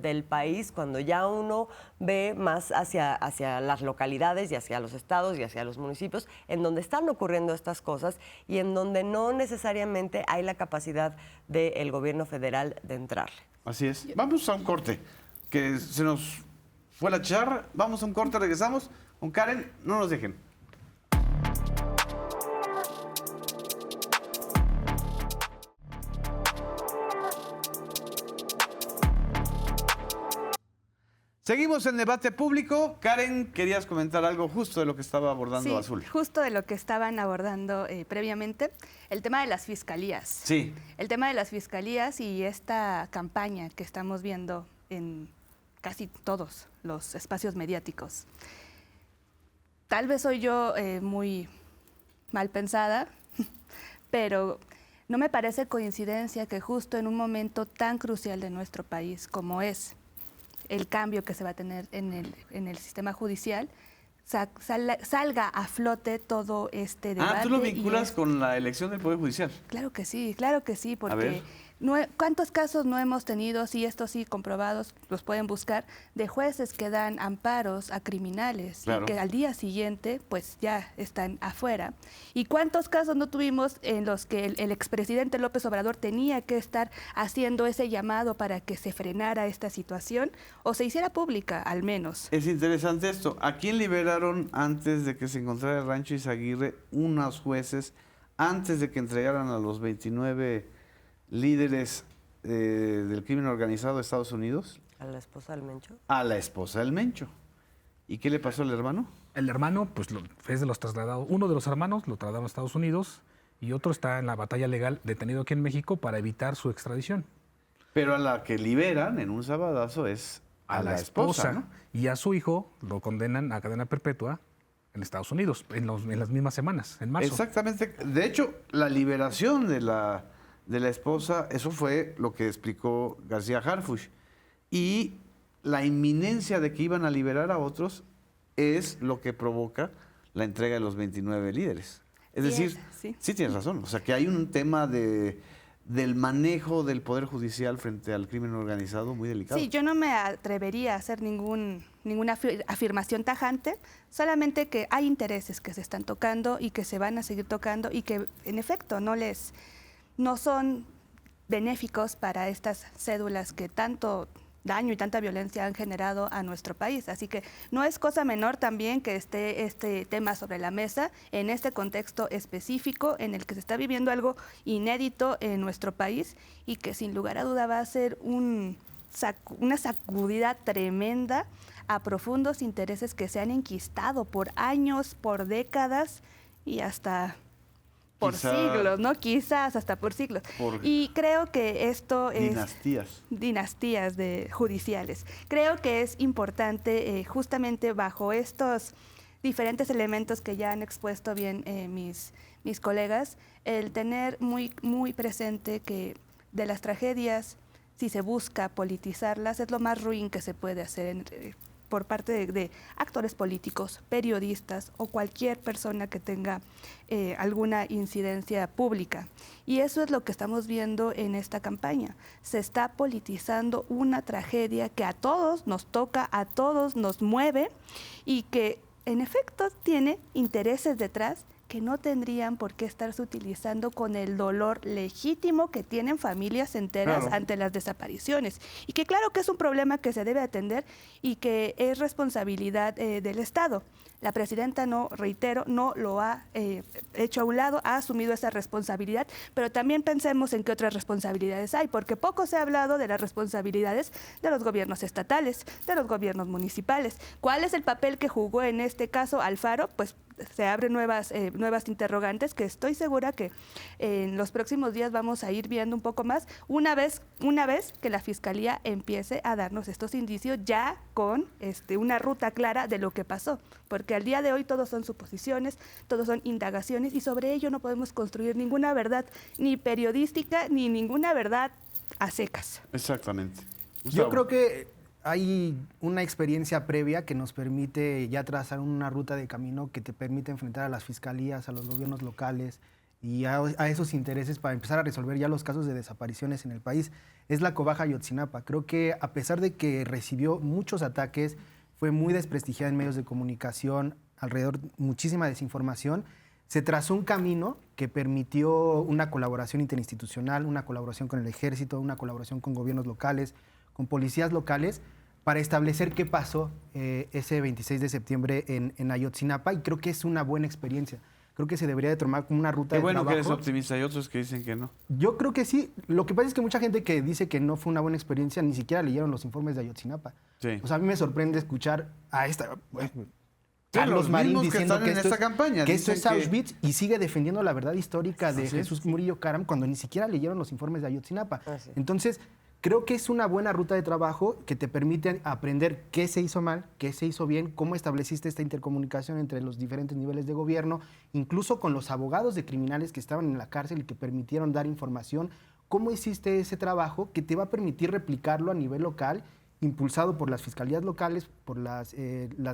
del país, cuando ya uno ve más hacia las localidades y hacia los estados y hacia los municipios, en donde están ocurriendo estas cosas y en donde no necesariamente hay la capacidad del gobierno federal de entrarle. Así es. Vamos a un corte, que se nos fue la charra. Vamos a un corte, regresamos con Karen. No nos dejen. Seguimos en debate público. Karen, querías comentar algo justo de lo que estaba abordando Sí, Azul. justo de lo que estaban abordando previamente, el tema de las fiscalías. Sí. El tema de las fiscalías y esta campaña que estamos viendo en casi todos los espacios mediáticos. Tal vez soy yo muy mal pensada, pero no me parece coincidencia que justo en un momento tan crucial de nuestro país como es el cambio que se va a tener en el sistema judicial, salga a flote todo este debate. ¿Tú lo y vinculas con la elección del Poder Judicial? Claro que sí, porque ver. ¿cuántos casos no hemos tenido, sí, estos sí comprobados, los pueden buscar, de jueces que dan amparos a criminales Claro. y que al día siguiente pues ya están afuera? ¿Y cuántos casos no tuvimos en los que el expresidente López Obrador tenía que estar haciendo ese llamado para que se frenara esta situación o se hiciera pública al menos? Es interesante esto. ¿A quién liberaron antes de que se encontrara el Rancho Izaguirre unos jueces, antes de que entregaran a los 29 líderes del crimen organizado de Estados Unidos? ¿A la esposa del Mencho? A la esposa del Mencho. ¿Y qué le pasó al hermano? El hermano, pues es de los trasladados. Uno de los hermanos lo trasladaron a Estados Unidos y otro está en la batalla legal detenido aquí en México para evitar su extradición. Pero a la que liberan en un sabadazo es a la esposa, ¿no? Y a su hijo lo condenan a cadena perpetua en Estados Unidos, en las mismas semanas, en marzo. Exactamente. De hecho, la liberación de la esposa, eso fue lo que explicó García Harfuch. Y la inminencia de que iban a liberar a otros es lo que provoca la entrega de los 29 líderes. Es decir, sí tienes razón, o sea que hay un tema del manejo del Poder Judicial frente al crimen organizado muy delicado. Sí, yo no me atrevería a hacer ninguna afirmación tajante, solamente que hay intereses que se están tocando y que se van a seguir tocando y que en efecto no son benéficos para estas cédulas que tanto daño y tanta violencia han generado a nuestro país. Así que no es cosa menor también que esté este tema sobre la mesa en este contexto específico en el que se está viviendo algo inédito en nuestro país y que sin lugar a duda va a ser una sacudida tremenda a profundos intereses que se han enquistado por años, por décadas y hasta por siglos, ¿no? Quizás hasta por siglos. Y creo que esto es... Dinastías judiciales. Creo que es importante, justamente bajo estos diferentes elementos que ya han expuesto bien mis colegas, el tener muy, muy presente que de las tragedias, si se busca politizarlas, es lo más ruin que se puede hacer por parte de actores políticos, periodistas o cualquier persona que tenga alguna incidencia pública. Y eso es lo que estamos viendo en esta campaña. Se está politizando una tragedia que a todos nos toca, a todos nos mueve y que en efecto tiene intereses detrás que no tendrían por qué estarse utilizando con el dolor legítimo que tienen familias enteras ante las desapariciones. Y que claro que es un problema que se debe atender y que es responsabilidad del Estado. La presidenta, no lo ha hecho a un lado, ha asumido esa responsabilidad, pero también pensemos en qué otras responsabilidades hay, porque poco se ha hablado de las responsabilidades de los gobiernos estatales, de los gobiernos municipales. ¿Cuál es el papel que jugó en este caso Alfaro? Pues se abren nuevas interrogantes que estoy segura que en los próximos días vamos a ir viendo un poco más, una vez que la Fiscalía empiece a darnos estos indicios ya con una ruta clara de lo que pasó, porque al día de hoy todos son suposiciones, todos son indagaciones y sobre ello no podemos construir ninguna verdad ni periodística ni ninguna verdad a secas. Exactamente. Yo creo que hay una experiencia previa que nos permite ya trazar una ruta de camino que te permite enfrentar a las fiscalías, a los gobiernos locales y a esos intereses para empezar a resolver ya los casos de desapariciones en el país. Es la Cobaja Ayotzinapa. Creo que a pesar de que recibió muchos ataques, fue muy desprestigiada en medios de comunicación, alrededor muchísima desinformación, se trazó un camino que permitió una colaboración interinstitucional, una colaboración con el ejército, una colaboración con gobiernos locales, con policías locales, para establecer qué pasó ese 26 de septiembre en Ayotzinapa, y creo que es una buena experiencia. Creo que se debería de tomar como una ruta de trabajo. Qué bueno que eres optimista, hay otros que dicen que no. Yo creo que sí. Lo que pasa es que mucha gente que dice que no fue una buena experiencia ni siquiera leyeron los informes de Ayotzinapa. Sí. O sea, a mí me sorprende escuchar a Carlos los Marín mismos diciendo que dicen esto es que- Auschwitz y sigue defendiendo la verdad histórica de Jesús Murillo Caram cuando ni siquiera leyeron los informes de Ayotzinapa. Sí. Entonces, creo que es una buena ruta de trabajo que te permite aprender qué se hizo mal, qué se hizo bien, cómo estableciste esta intercomunicación entre los diferentes niveles de gobierno, incluso con los abogados de criminales que estaban en la cárcel y que permitieron dar información, cómo hiciste ese trabajo que te va a permitir replicarlo a nivel local, impulsado por las fiscalías locales, por las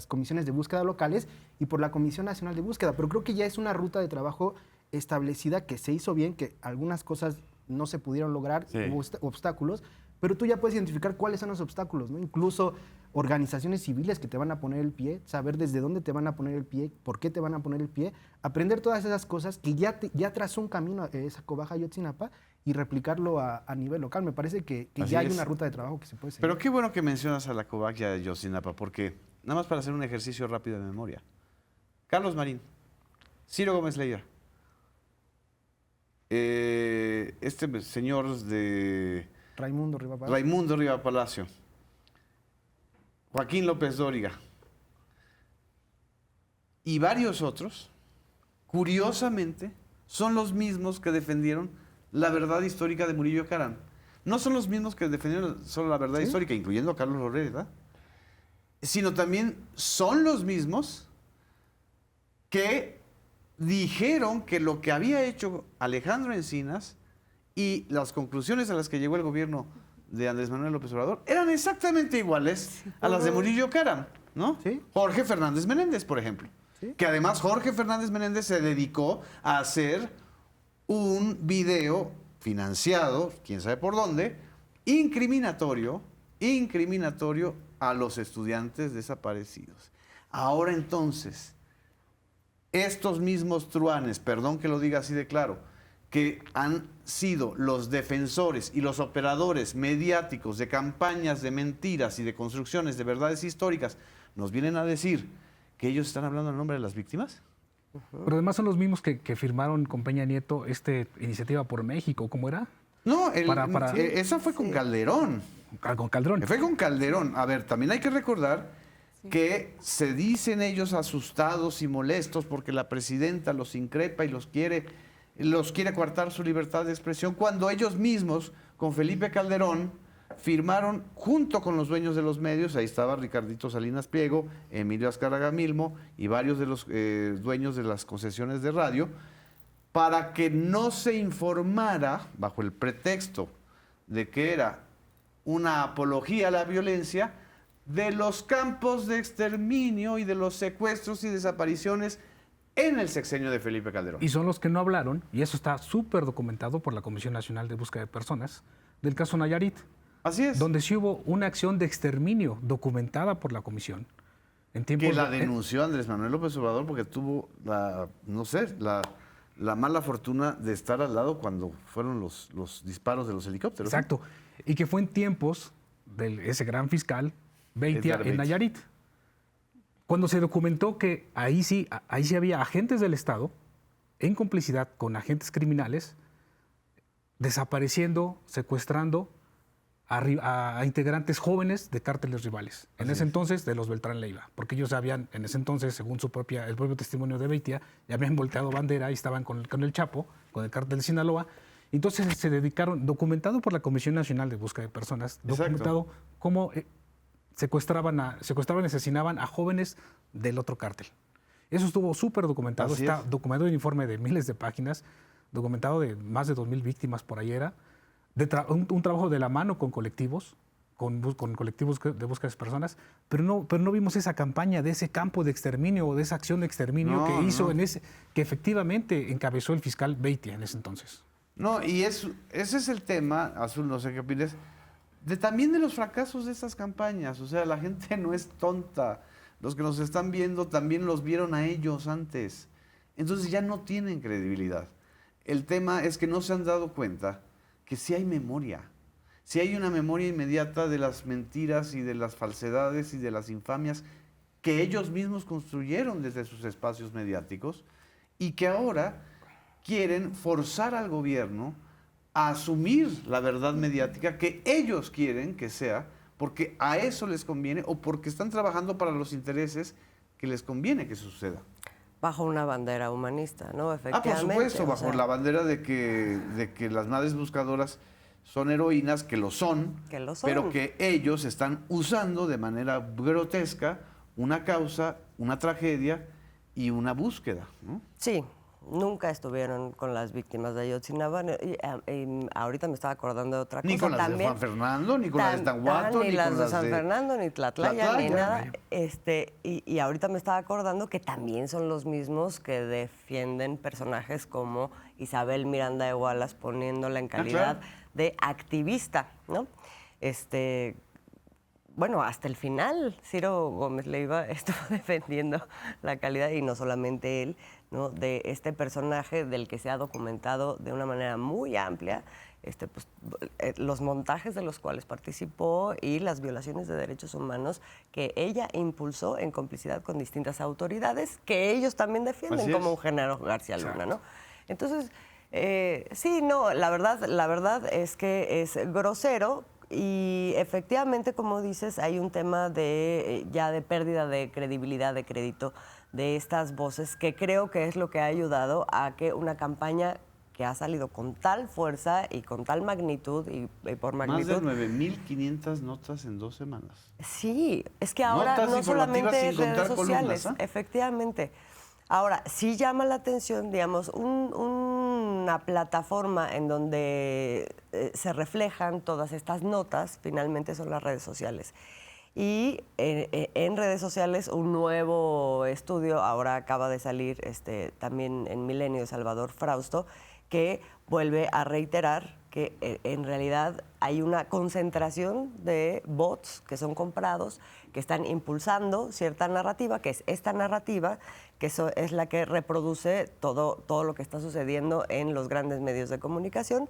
comisiones de búsqueda locales y por la Comisión Nacional de Búsqueda. Pero creo que ya es una ruta de trabajo establecida que se hizo bien, que algunas cosas no se pudieron lograr, Sí. hubo obstáculos, pero tú ya puedes identificar cuáles son los obstáculos, ¿no? Incluso organizaciones civiles que te van a poner el pie, saber desde dónde te van a poner el pie, por qué te van a poner el pie, aprender todas esas cosas que ya trazó un camino esa Cobaja Ayotzinapa y replicarlo a nivel local. Me parece que Así ya hay es. una ruta de trabajo que se puede seguir. Pero qué bueno que mencionas a la Cobaja y a Ayotzinapa, porque nada más para hacer un ejercicio rápido de memoria. Carlos Marín, Ciro Gómez Leiva, este señor de Raimundo Riva Palacio. Raimundo Riva Palacio, Joaquín López Dóriga y varios otros, curiosamente, son los mismos que defendieron la verdad histórica de Murillo Caram. No son los mismos que defendieron solo la verdad histórica, incluyendo a Carlos Loret, sino también son los mismos que dijeron que lo que había hecho Alejandro Encinas y las conclusiones a las que llegó el gobierno de Andrés Manuel López Obrador eran exactamente iguales a las de Murillo Karam, ¿no? Sí. Jorge Fernández Menéndez, por ejemplo. Sí. Que además Jorge Fernández Menéndez se dedicó a hacer un video financiado, quién sabe por dónde, incriminatorio a los estudiantes desaparecidos. Ahora entonces, estos mismos truanes, perdón que lo diga así de claro, que han sido los defensores y los operadores mediáticos de campañas de mentiras y de construcciones de verdades históricas, nos vienen a decir que ellos están hablando en nombre de las víctimas. Pero además son los mismos que firmaron con Peña Nieto iniciativa por México, ¿cómo era? No, Para- esa fue con Calderón. Con Calderón. Fue con Calderón. A ver, también hay que recordar que se dicen ellos asustados y molestos porque la presidenta los increpa y los quiere coartar su libertad de expresión, cuando ellos mismos, con Felipe Calderón, firmaron junto con los dueños de los medios, ahí estaba Ricardito Salinas Pliego, Emilio Azcárraga Milmo y varios de los dueños de las concesiones de radio, para que no se informara, bajo el pretexto de que era una apología a la violencia, de los campos de exterminio y de los secuestros y desapariciones en el sexenio de Felipe Calderón. Y son los que no hablaron, y eso está súper documentado por la Comisión Nacional de Búsqueda de Personas, del caso Nayarit, Así es. donde sí hubo una acción de exterminio documentada por la comisión. En tiempos Que la de- denunció Andrés Manuel López Obrador porque tuvo la mala fortuna de estar al lado cuando fueron los disparos de los helicópteros. ¿no? Exacto. Y que fue en tiempos de ese gran fiscal, Beitia, Edgar en Beitia. Nayarit. Cuando se documentó que ahí sí había agentes del Estado, en complicidad con agentes criminales, desapareciendo, secuestrando a integrantes jóvenes de cárteles rivales. En ese entonces, de los Beltrán Leiva. Porque ellos habían, en ese entonces, según el propio testimonio de Beitia, ya habían volteado bandera y estaban con el Chapo, con el cártel de Sinaloa. Entonces se dedicaron, documentado por la Comisión Nacional de Búsqueda de Personas, documentado cómo secuestraban y asesinaban a jóvenes del otro cártel. Eso estuvo súper documentado, Así está es. documentado en un informe de miles de páginas, documentado de más de 2,000 víctimas por ahí era, un trabajo de la mano con colectivos, con colectivos de búsqueda de personas, pero no vimos esa campaña de ese campo de exterminio o de esa acción de exterminio No, que hizo no. que efectivamente encabezó el fiscal Beitia en ese entonces. No, y ese es el tema, Azul, no sé qué opinas, también de los fracasos de estas campañas. O sea, la gente no es tonta. Los que nos están viendo también los vieron a ellos antes. Entonces ya no tienen credibilidad. El tema es que no se han dado cuenta que sí hay memoria. Sí hay una memoria inmediata de las mentiras y de las falsedades y de las infamias que ellos mismos construyeron desde sus espacios mediáticos y que ahora quieren forzar al gobierno a asumir la verdad mediática que ellos quieren que sea, porque a eso les conviene o porque están trabajando para los intereses que les conviene que suceda. Bajo una bandera humanista, ¿no? Por Efectivamente. supuesto, o bajo sea, la bandera de que las madres buscadoras son heroínas, que lo son, Que lo son. pero que ellos están usando de manera grotesca una causa, una tragedia y una búsqueda, ¿no? Sí, nunca estuvieron con las víctimas de Ayotzinapa. Y ahorita me estaba acordando de otra cosa Ni con las de también. Juan Fernando, ni con las de Tanhuato, ni ni las con de las San de Fernando, ni Tlatlaya, ni Tlatlaya. nada. Y ahorita me estaba acordando que también son los mismos que defienden personajes como Isabel Miranda de Wallace, poniéndola en calidad claro. de activista, ¿no? Bueno, hasta el final Ciro Gómez Leiva estuvo defendiendo la calidad, y no solamente él, ¿no?, de este personaje del que se ha documentado de una manera muy amplia los montajes de los cuales participó y las violaciones de derechos humanos que ella impulsó en complicidad con distintas autoridades que ellos también defienden, Así como es. Eugenio García Luna, ¿no? Entonces, sí, no, la verdad es que es grosero. Y efectivamente, como dices, hay un tema ya de pérdida de credibilidad, de crédito de estas voces, que creo que es lo que ha ayudado a que una campaña que ha salido con tal fuerza y con tal magnitud, y por Más magnitud... de 9,500 notas en 2 semanas. Sí, es que ahora Notas no informativas solamente sin es redes contar sociales, columnas, ¿ah? efectivamente. Ahora, sí llama la atención, digamos, una plataforma en donde se reflejan todas estas notas, finalmente son las redes sociales. Y en redes sociales un nuevo estudio, ahora acaba de salir también en Milenio, de Salvador Frausto, que vuelve a reiterar que en realidad hay una concentración de bots que son comprados, que están impulsando cierta narrativa, que es esta narrativa, que es la que reproduce todo lo que está sucediendo en los grandes medios de comunicación,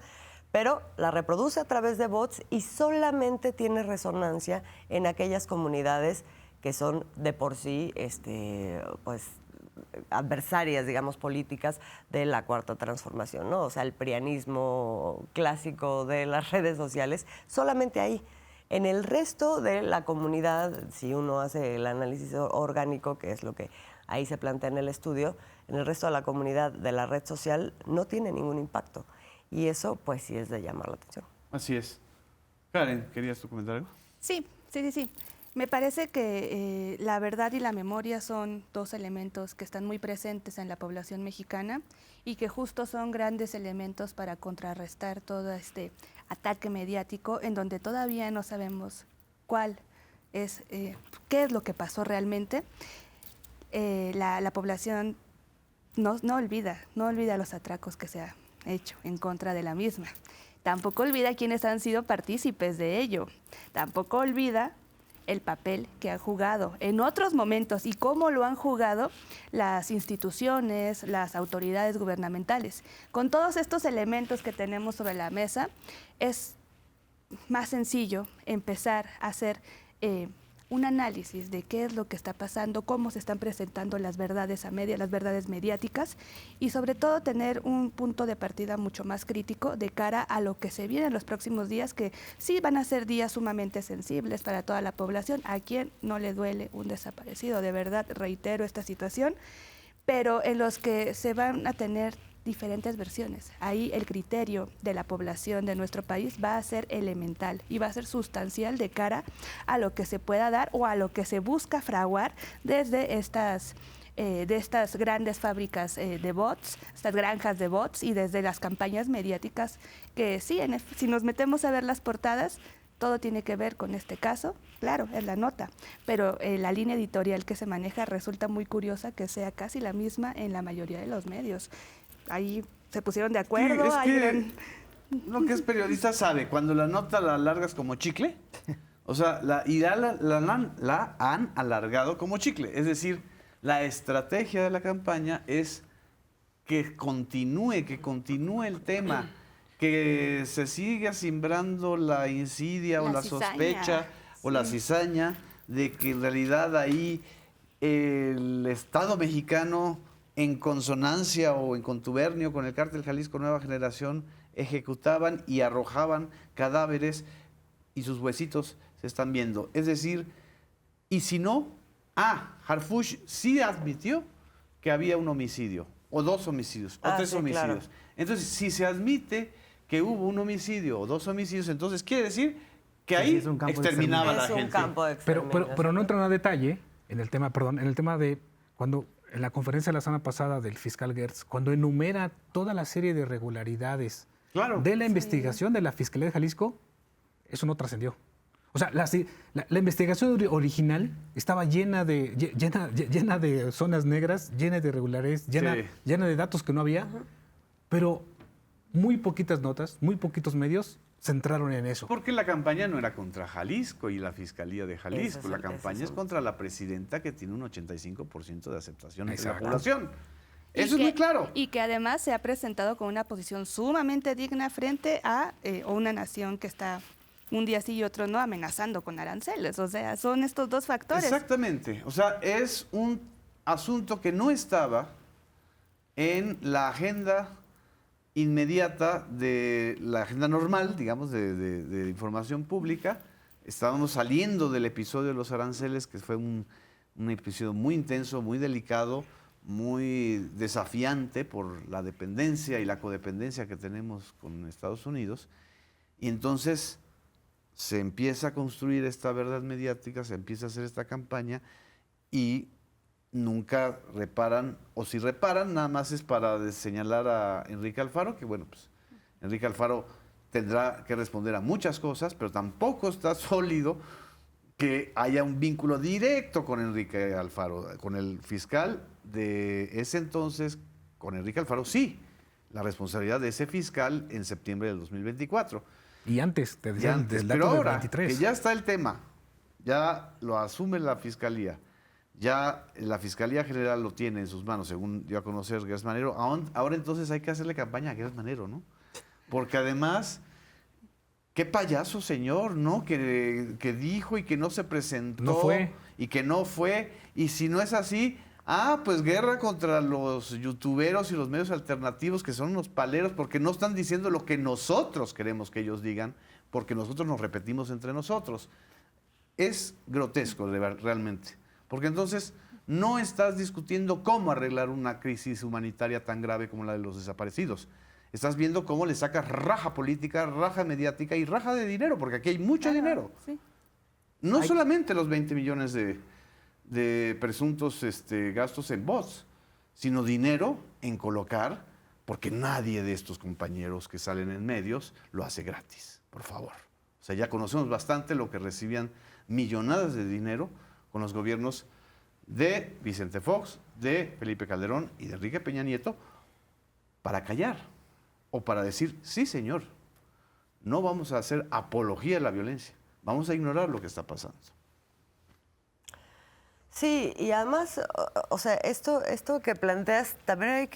pero la reproduce a través de bots y solamente tiene resonancia en aquellas comunidades que son de por sí, pues, adversarias, digamos, políticas de la Cuarta Transformación, ¿no? O sea, el prianismo clásico de las redes sociales, solamente ahí. En el resto de la comunidad, si uno hace el análisis orgánico, que es lo que ahí se plantea en el estudio, en el resto de la comunidad de la red social no tiene ningún impacto. Y eso, pues, sí es de llamar la atención. Así es. Karen, ¿querías tú comentar algo? Sí. Me parece que la verdad y la memoria son dos elementos que están muy presentes en la población mexicana y que justo son grandes elementos para contrarrestar todo este ataque mediático en donde todavía no sabemos cuál es, qué es lo que pasó realmente. La población no olvida los atracos que se ha hecho en contra de la misma. Tampoco olvida quiénes han sido partícipes de ello. Tampoco olvida el papel que han jugado en otros momentos y cómo lo han jugado las instituciones, las autoridades gubernamentales. Con todos estos elementos que tenemos sobre la mesa, es más sencillo empezar a hacer un análisis de qué es lo que está pasando, cómo se están presentando las verdades las verdades mediáticas y sobre todo tener un punto de partida mucho más crítico de cara a lo que se viene en los próximos días, que sí van a ser días sumamente sensibles para toda la población. ¿A quién no le duele un desaparecido? De verdad, reitero esta situación, pero en los que se van a tener diferentes versiones. Ahí el criterio de la población de nuestro país va a ser elemental y va a ser sustancial de cara a lo que se pueda dar o a lo que se busca fraguar desde estas grandes fábricas de bots, estas granjas de bots y desde las campañas mediáticas que sí, si nos metemos a ver las portadas, todo tiene que ver con este caso, claro, es la nota, pero la línea editorial que se maneja resulta muy curiosa que sea casi la misma en la mayoría de los medios. Ahí se pusieron de acuerdo. Sí, es que lo que es periodista sabe, cuando la nota la alargas como chicle, o sea, la han alargado como chicle. Es decir, la estrategia de la campaña es que continúe el tema, que se siga simbrando la insidia o la sospecha o la cizaña de que en realidad ahí el Estado mexicano, en consonancia o en contubernio con el Cártel Jalisco Nueva Generación, ejecutaban y arrojaban cadáveres y sus huesitos se están viendo. Es decir, y si no, Harfuch sí admitió que había un homicidio, o dos homicidios, o tres homicidios. Claro. Entonces, si se admite que hubo un homicidio o dos homicidios, entonces quiere decir que ahí es exterminaba a la gente. Campo de pero no entran a detalle en el tema, de cuando en la conferencia de la semana pasada del fiscal Gertz, cuando enumera toda la serie de irregularidades de la investigación de la Fiscalía de Jalisco, eso no trascendió. O sea, la investigación original estaba llena de zonas negras, llena de irregularidades, llena de datos que no había, pero muy poquitas notas, muy poquitos medios centraron en eso. Porque la campaña no era contra Jalisco y la Fiscalía de Jalisco. La campaña es contra la presidenta, que tiene un 85% de aceptación de la población. Eso es muy claro. Y que además se ha presentado con una posición sumamente digna frente a una nación que está un día sí y otro no amenazando con aranceles. O sea, son estos dos factores. Exactamente. O sea, es un asunto que no estaba en la agenda inmediata de la agenda normal, digamos, de información pública. Estábamos saliendo del episodio de los aranceles, que fue un episodio muy intenso, muy delicado, muy desafiante por la dependencia y la codependencia que tenemos con Estados Unidos. Y entonces se empieza a construir esta verdad mediática, se empieza a hacer esta campaña y nunca reparan, o si reparan, nada más es para señalar a Enrique Alfaro, que bueno, pues Enrique Alfaro tendrá que responder a muchas cosas, pero tampoco está sólido que haya un vínculo directo con Enrique Alfaro, con el fiscal de ese entonces, con Enrique Alfaro, sí, la responsabilidad de ese fiscal en septiembre del 2024. Y antes, te decían, del dato Pero del ahora 23. que ya está el tema, ya lo asume la Fiscalía, ya la Fiscalía General lo tiene en sus manos, según dio a conocer Gertz Manero, ahora entonces hay que hacerle campaña a Gertz Manero, ¿no? Porque además, qué payaso señor, ¿no? Que dijo y que no se presentó. No fue. Y que no fue. Y si no es así, pues guerra contra los youtuberos y los medios alternativos que son unos paleros porque no están diciendo lo que nosotros queremos que ellos digan, porque nosotros nos repetimos entre nosotros. Es grotesco, realmente. Porque entonces no estás discutiendo cómo arreglar una crisis humanitaria tan grave como la de los desaparecidos. Estás viendo cómo le sacas raja política, raja mediática y raja de dinero, porque aquí hay mucho dinero. Sí. No solamente los 20 millones de presuntos gastos en bots, sino dinero en colocar, porque nadie de estos compañeros que salen en medios lo hace gratis, por favor. O sea, ya conocemos bastante lo que recibían millonadas de dinero con los gobiernos de Vicente Fox, de Felipe Calderón y de Enrique Peña Nieto para callar o para decir, sí señor, no vamos a hacer apología de la violencia, vamos a ignorar lo que está pasando. Sí, y además, o sea, esto que planteas, también hay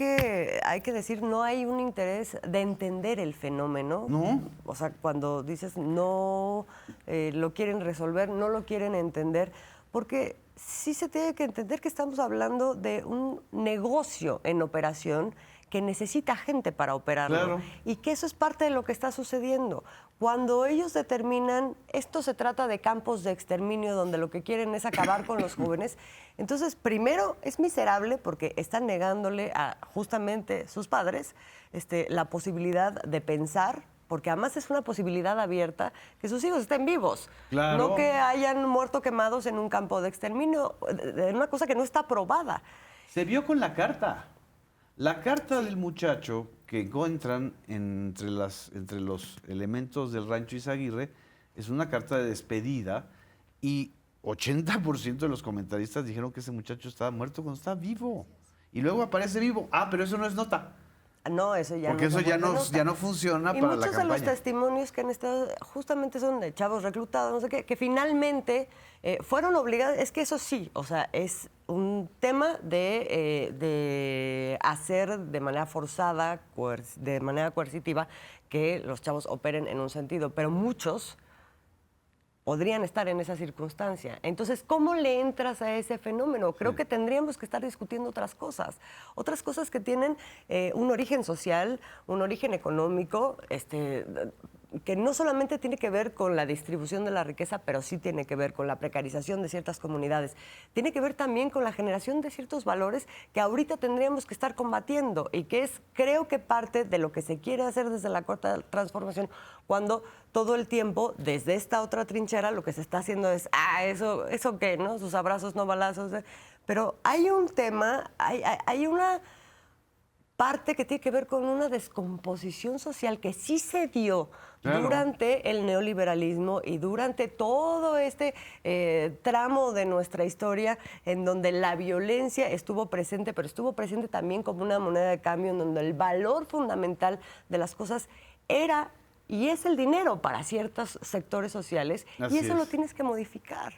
que decir, no hay un interés de entender el fenómeno. No. O sea, cuando dices no lo quieren resolver, no lo quieren entender, porque sí se tiene que entender que estamos hablando de un negocio en operación que necesita gente para operarlo. Claro. Y que eso es parte de lo que está sucediendo. Cuando ellos determinan, esto se trata de campos de exterminio donde lo que quieren es acabar con los jóvenes, entonces primero es miserable porque están negándole a justamente sus padres la posibilidad de pensar, porque además es una posibilidad abierta que sus hijos estén vivos, Claro. no que hayan muerto quemados en un campo de exterminio, de una cosa que no está probada. Se vio con la carta. La carta del muchacho que encuentran entre los elementos del rancho Izaguirre es una carta de despedida y 80% de los comentaristas dijeron que ese muchacho estaba muerto cuando estaba vivo. Y luego aparece vivo. Pero eso no es nota. No, eso ya Porque no. eso ya no funciona y para la muchos de campaña. los testimonios que han estado justamente son de chavos reclutados, no sé qué, que finalmente fueron obligados. Es que eso sí, o sea, es un tema de hacer de manera forzada, de manera coercitiva, que los chavos operen en un sentido, pero muchos podrían estar en esa circunstancia. Entonces, ¿cómo le entras a ese fenómeno? Creo que tendríamos que estar discutiendo otras cosas que tienen un origen social, un origen económico, que no solamente tiene que ver con la distribución de la riqueza, pero sí tiene que ver con la precarización de ciertas comunidades. Tiene que ver también con la generación de ciertos valores que ahorita tendríamos que estar combatiendo y que es, creo que parte de lo que se quiere hacer desde la Cuarta Transformación, cuando todo el tiempo, desde esta otra trinchera, lo que se está haciendo es, eso qué, ¿no? Sus abrazos, no balazos. Pero hay un tema, hay una parte que tiene que ver con una descomposición social que sí se dio durante el neoliberalismo y durante todo este tramo de nuestra historia en donde la violencia estuvo presente, pero estuvo presente también como una moneda de cambio, en donde el valor fundamental de las cosas era y es el dinero para ciertos sectores sociales. Así y eso es. lo tienes que modificar.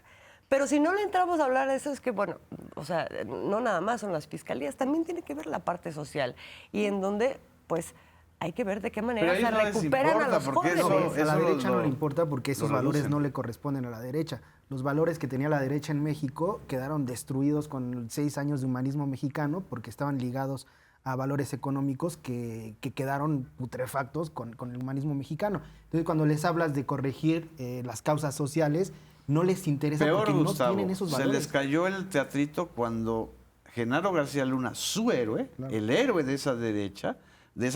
Pero si no le entramos a hablar de eso, es que, bueno, o sea, no nada más son las fiscalías, también tiene que ver la parte social. Y en donde, pues, hay que ver de qué manera Pero se ahí no les recuperan importa, a los porque jóvenes. eso- A la eso derecha lo- no le importa porque esos lo valores reducen. no le corresponden a la derecha. Los valores que tenía la derecha en México quedaron destruidos con 6 años de humanismo mexicano porque estaban ligados a valores económicos que quedaron putrefactos con el humanismo mexicano. Entonces, cuando les hablas de corregir las causas sociales, no les interesa Peor, porque Gustavo, no tienen esos se valores. les cayó el teatrito cuando Genaro García Luna, su héroe, Claro. el héroe de esa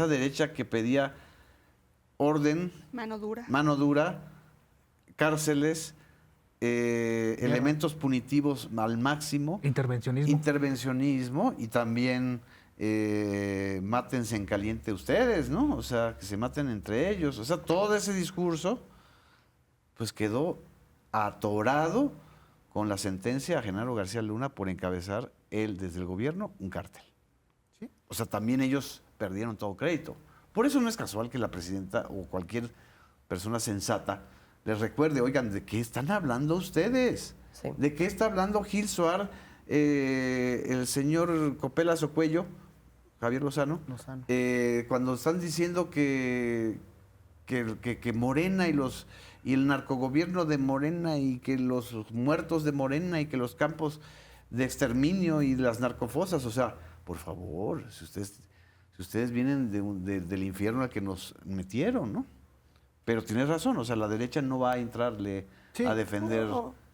derecha que pedía orden, Mano dura. mano dura, cárceles, elementos punitivos al máximo. Intervencionismo y también mátense en caliente ustedes, ¿no? O sea, que se maten entre ellos. O sea, todo ese discurso pues quedó atorado con la sentencia a Genaro García Luna por encabezar él desde el gobierno un cártel. ¿Sí? O sea, también ellos perdieron todo crédito. Por eso no es casual que la presidenta o cualquier persona sensata les recuerde, oigan, ¿de qué están hablando ustedes? Sí. ¿De qué está hablando Gil Suar, el señor Copelas Ocuello, Javier Lozano? Cuando están diciendo que Morena y el narcogobierno de Morena y que los muertos de Morena y que los campos de exterminio y las narcofosas, o sea, por favor, si ustedes vienen del infierno al que nos metieron, ¿no? Pero tienes razón, o sea, la derecha no va a entrarle a defender.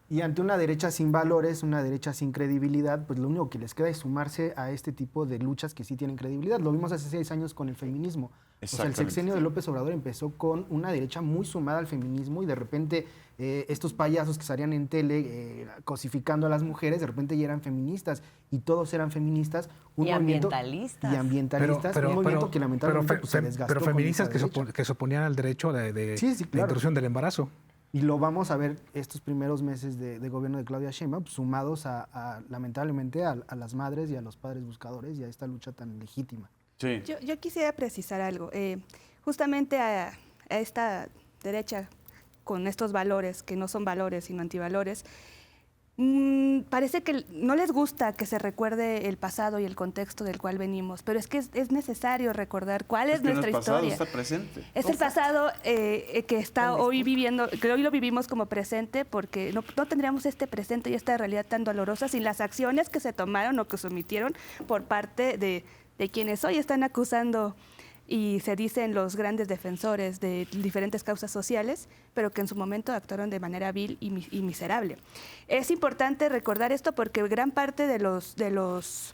Y ante una derecha sin valores, una derecha sin credibilidad, pues lo único que les queda es sumarse a este tipo de luchas que sí tienen credibilidad. Lo vimos hace 6 años con el feminismo. O sea, el sexenio de López Obrador empezó con una derecha muy sumada al feminismo y de repente estos payasos que salían en tele cosificando a las mujeres, de repente ya eran feministas y todos eran feministas. Y ambientalistas. Y ambientalistas, un movimiento que lamentablemente se desgastó. Pero feministas con que se oponían al derecho de la interrupción del embarazo. Y lo vamos a ver estos primeros meses de gobierno de Claudia Sheinbaum, sumados lamentablemente a las madres y a los padres buscadores y a esta lucha tan legítima. Sí. Yo quisiera precisar algo. Justamente a esta derecha con estos valores, que no son valores sino antivalores, parece que no les gusta que se recuerde el pasado y el contexto del cual venimos, pero es que es necesario recordar cuál es nuestra historia. Está presente. Es el pasado que está hoy viviendo, que hoy lo vivimos como presente, porque no tendríamos este presente y esta realidad tan dolorosa sin las acciones que se tomaron o que se omitieron por parte de quienes hoy están acusando y se dicen los grandes defensores de diferentes causas sociales, pero que en su momento actuaron de manera vil y miserable. Es importante recordar esto porque gran parte de los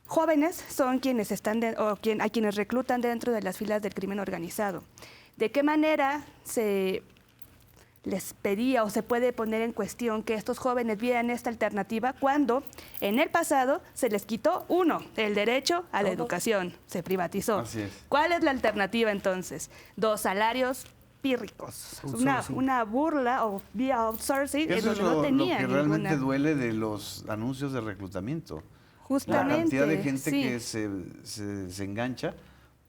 jóvenes son quienes a quienes reclutan dentro de las filas del crimen organizado. ¿De qué manera se les pedía o se puede poner en cuestión que estos jóvenes vieran esta alternativa cuando en el pasado se les quitó, el derecho a la educación, se privatizó? Así es. ¿Cuál es la alternativa entonces? 2 salarios pírricos, una burla o vía outsourcing, Eso es no tenía lo que realmente ninguna. duele de los anuncios de reclutamiento. Justamente, la cantidad de gente sí. que se engancha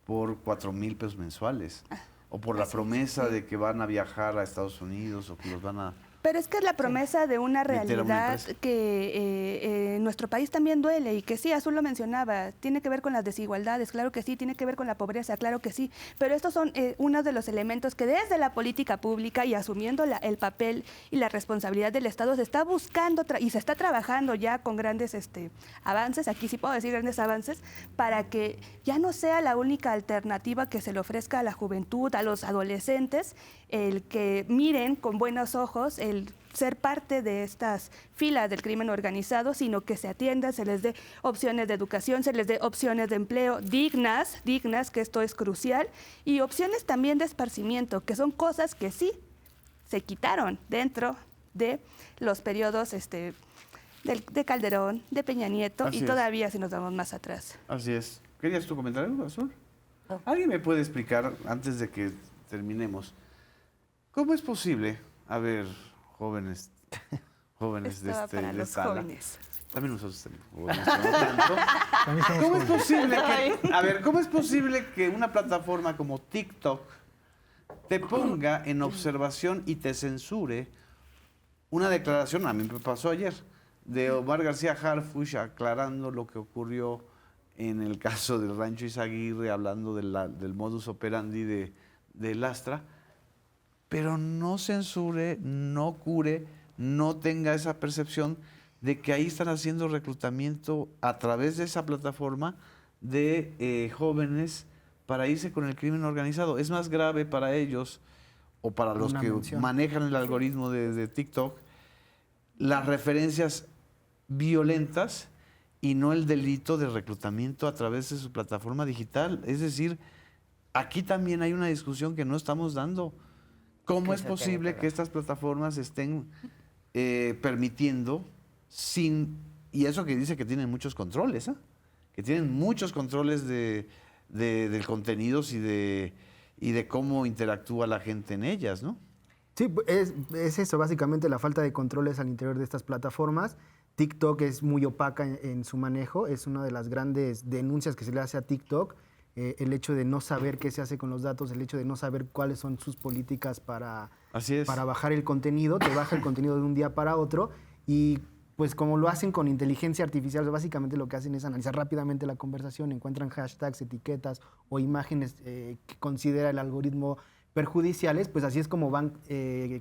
por 4,000 pesos mensuales. O por la promesa de que van a viajar a Estados Unidos o que los van a... Pero es que es la promesa de una meter a una realidad empresa. que en nuestro país también duele y que sí, Azul lo mencionaba, tiene que ver con las desigualdades, claro que sí, tiene que ver con la pobreza, claro que sí, pero estos son uno de los elementos que desde la política pública y asumiendo el papel y la responsabilidad del Estado se está buscando y se está trabajando ya con grandes avances, aquí sí puedo decir grandes avances, para que ya no sea la única alternativa que se le ofrezca a la juventud, a los adolescentes, el que miren con buenos ojos el ser parte de estas filas del crimen organizado, sino que se atienda, se les dé opciones de educación, se les dé opciones de empleo dignas, que esto es crucial, y opciones también de esparcimiento, que son cosas que sí se quitaron dentro de los periodos de Calderón, de Peña Nieto, Así y es. todavía si nos vamos más atrás. Así es. ¿Querías tú comentar algo, Azul? ¿Alguien me puede explicar, antes de que terminemos, cómo es posible, a ver, jóvenes Esto va para de los sala, jóvenes. también nosotros tenemos, no tanto. ¿Cómo es posible que una plataforma como TikTok te ponga en observación y te censure una declaración, a mí me pasó ayer, de Omar García Harfuch aclarando lo que ocurrió en el caso del Rancho Izaguirre, hablando del modus operandi de Lastra, pero no censure, no cure, no tenga esa percepción de que ahí están haciendo reclutamiento a través de esa plataforma de jóvenes para irse con el crimen organizado? Es más grave para ellos o para los que manejan el algoritmo de TikTok las referencias violentas y no el delito de reclutamiento a través de su plataforma digital. Es decir, aquí también hay una discusión que no estamos dando. ¿Cómo es posible que estas plataformas estén permitiendo sin... Y eso que dice que tienen muchos controles, ¿ah? Que tienen muchos controles del contenidos y de cómo interactúa la gente en ellas, ¿no? Sí, es eso, básicamente la falta de controles al interior de estas plataformas. TikTok es muy opaca en su manejo, es una de las grandes denuncias que se le hace a TikTok, el hecho de no saber qué se hace con los datos, el hecho de no saber cuáles son sus políticas para bajar el contenido, te baja el contenido de un día para otro y pues como lo hacen con inteligencia artificial, básicamente lo que hacen es analizar rápidamente la conversación, encuentran hashtags, etiquetas o imágenes que considera el algoritmo perjudiciales, pues así es como van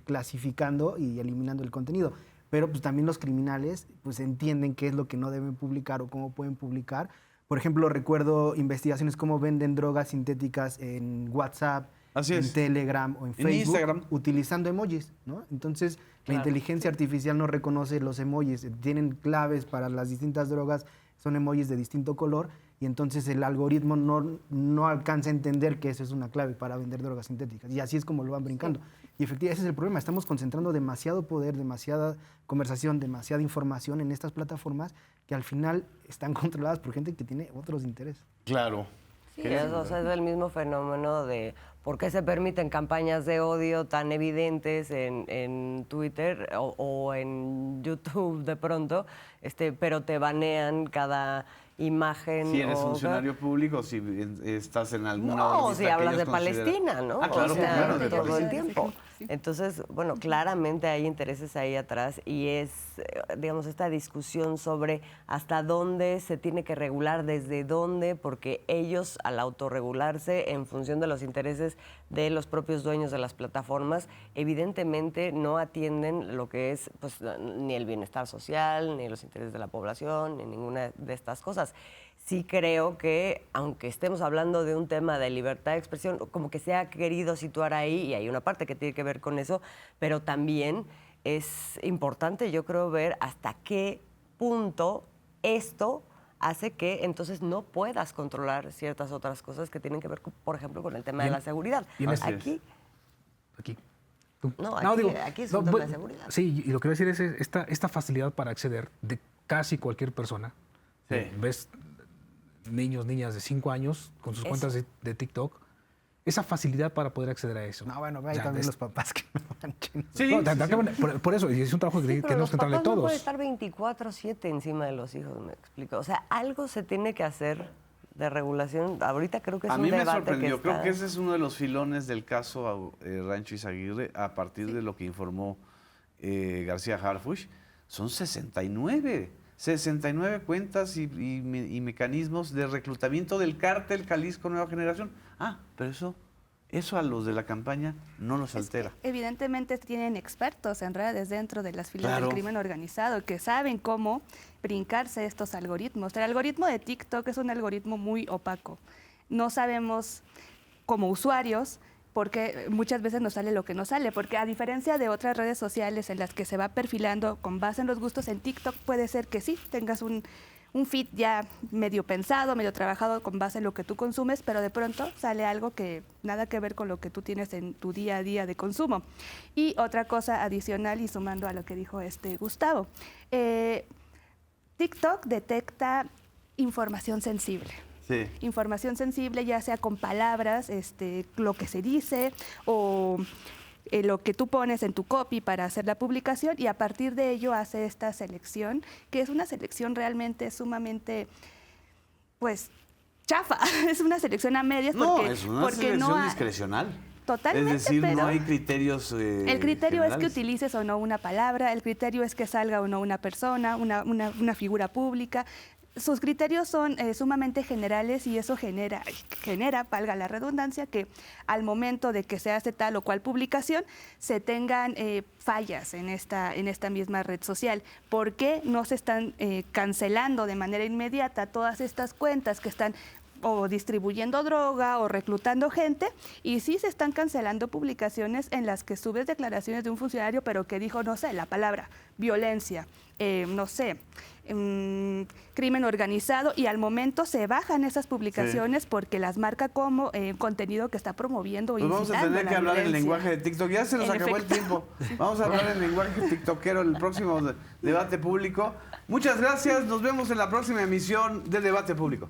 clasificando y eliminando el contenido. Pero pues también los criminales pues entienden qué es lo que no deben publicar o cómo pueden publicar. Por ejemplo, recuerdo investigaciones cómo venden drogas sintéticas en WhatsApp, en Telegram o en Facebook, Instagram, utilizando emojis, ¿no? Entonces, la inteligencia artificial no reconoce los emojis, tienen claves para las distintas drogas, son emojis de distinto color, y entonces el algoritmo no alcanza a entender que eso es una clave para vender drogas sintéticas. Y así es como lo van brincando. Y efectivamente ese es el problema, estamos concentrando demasiado poder, demasiada conversación, demasiada información en estas plataformas que al final están controladas por gente que tiene otros intereses. Claro. Sí, eso, es el mismo fenómeno de por qué se permiten campañas de odio tan evidentes en Twitter o en YouTube de pronto, pero te banean cada imagen. Si eres funcionario público, si estás en alguna No, si hablas de Palestina, ¿no? Ah, claro, claro, de todo el Palestina. tiempo. Entonces, bueno, claramente hay intereses ahí atrás y es, digamos, esta discusión sobre hasta dónde se tiene que regular, desde dónde, porque ellos al autorregularse en función de los intereses de los propios dueños de las plataformas, evidentemente no atienden lo que es pues, ni el bienestar social, ni los intereses de la población, ni ninguna de estas cosas. Sí creo que, aunque estemos hablando de un tema de libertad de expresión, como que se ha querido situar ahí, y hay una parte que tiene que ver con eso, pero también es importante, yo creo, ver hasta qué punto esto hace que entonces no puedas controlar ciertas otras cosas que tienen que ver, por ejemplo, con el tema de la seguridad. Aquí es un tema de seguridad. Sí, y lo que voy a decir es esta facilidad para acceder de casi cualquier persona. Sí. Ves niños, niñas de 5 años con sus cuentas de TikTok, esa facilidad para poder acceder a eso. No, bueno, hay también los papás que no manchen. Sí, por eso, y es un trabajo que tenemos que entrarle todos. No puede estar 24/7 encima de los hijos, me explico. O sea, algo se tiene que hacer de regulación. Ahorita creo que es un debate que A mí me sorprendió. está... Creo que ese es uno de los filones del caso Rancho Izaguirre, a partir de lo que informó García Harfuch. Son 69 cuentas y mecanismos de reclutamiento del cártel Jalisco Nueva Generación. Ah, pero eso a los de la campaña no los altera. Evidentemente tienen expertos en redes dentro de las filas del crimen organizado que saben cómo brincarse estos algoritmos. El algoritmo de TikTok es un algoritmo muy opaco. No sabemos como usuarios porque muchas veces nos sale lo que nos sale, porque a diferencia de otras redes sociales en las que se va perfilando con base en los gustos, en TikTok puede ser que sí, tengas un feed ya medio pensado, medio trabajado con base en lo que tú consumes, pero de pronto sale algo que nada que ver con lo que tú tienes en tu día a día de consumo. Y otra cosa adicional y sumando a lo que dijo Gustavo, TikTok detecta información sensible. Sí. Información sensible, ya sea con palabras, lo que se dice o lo que tú pones en tu copy para hacer la publicación, y a partir de ello hace esta selección, que es una selección realmente sumamente, pues, chafa. Es una selección a medias porque, es una selección discrecional. Totalmente, es decir, pero no hay criterios el criterio generales. es que utilices o no una palabra, el criterio es que salga o no una persona, una figura pública. Sus criterios son sumamente generales y eso genera, valga la redundancia, que al momento de que se hace tal o cual publicación se tengan fallas en esta misma red social. ¿Por qué no se están cancelando de manera inmediata todas estas cuentas que están o distribuyendo droga o reclutando gente, y sí se están cancelando publicaciones en las que subes declaraciones de un funcionario, pero que dijo, no sé, la palabra violencia, no sé, crimen organizado, y al momento se bajan esas publicaciones porque las marca como contenido que está promoviendo. Pues vamos a tener que hablar en lenguaje de TikTok. Ya se nos acabó el tiempo. Vamos a hablar en lenguaje tiktokero en el próximo debate público. Muchas gracias. Nos vemos en la próxima emisión de Debate Público.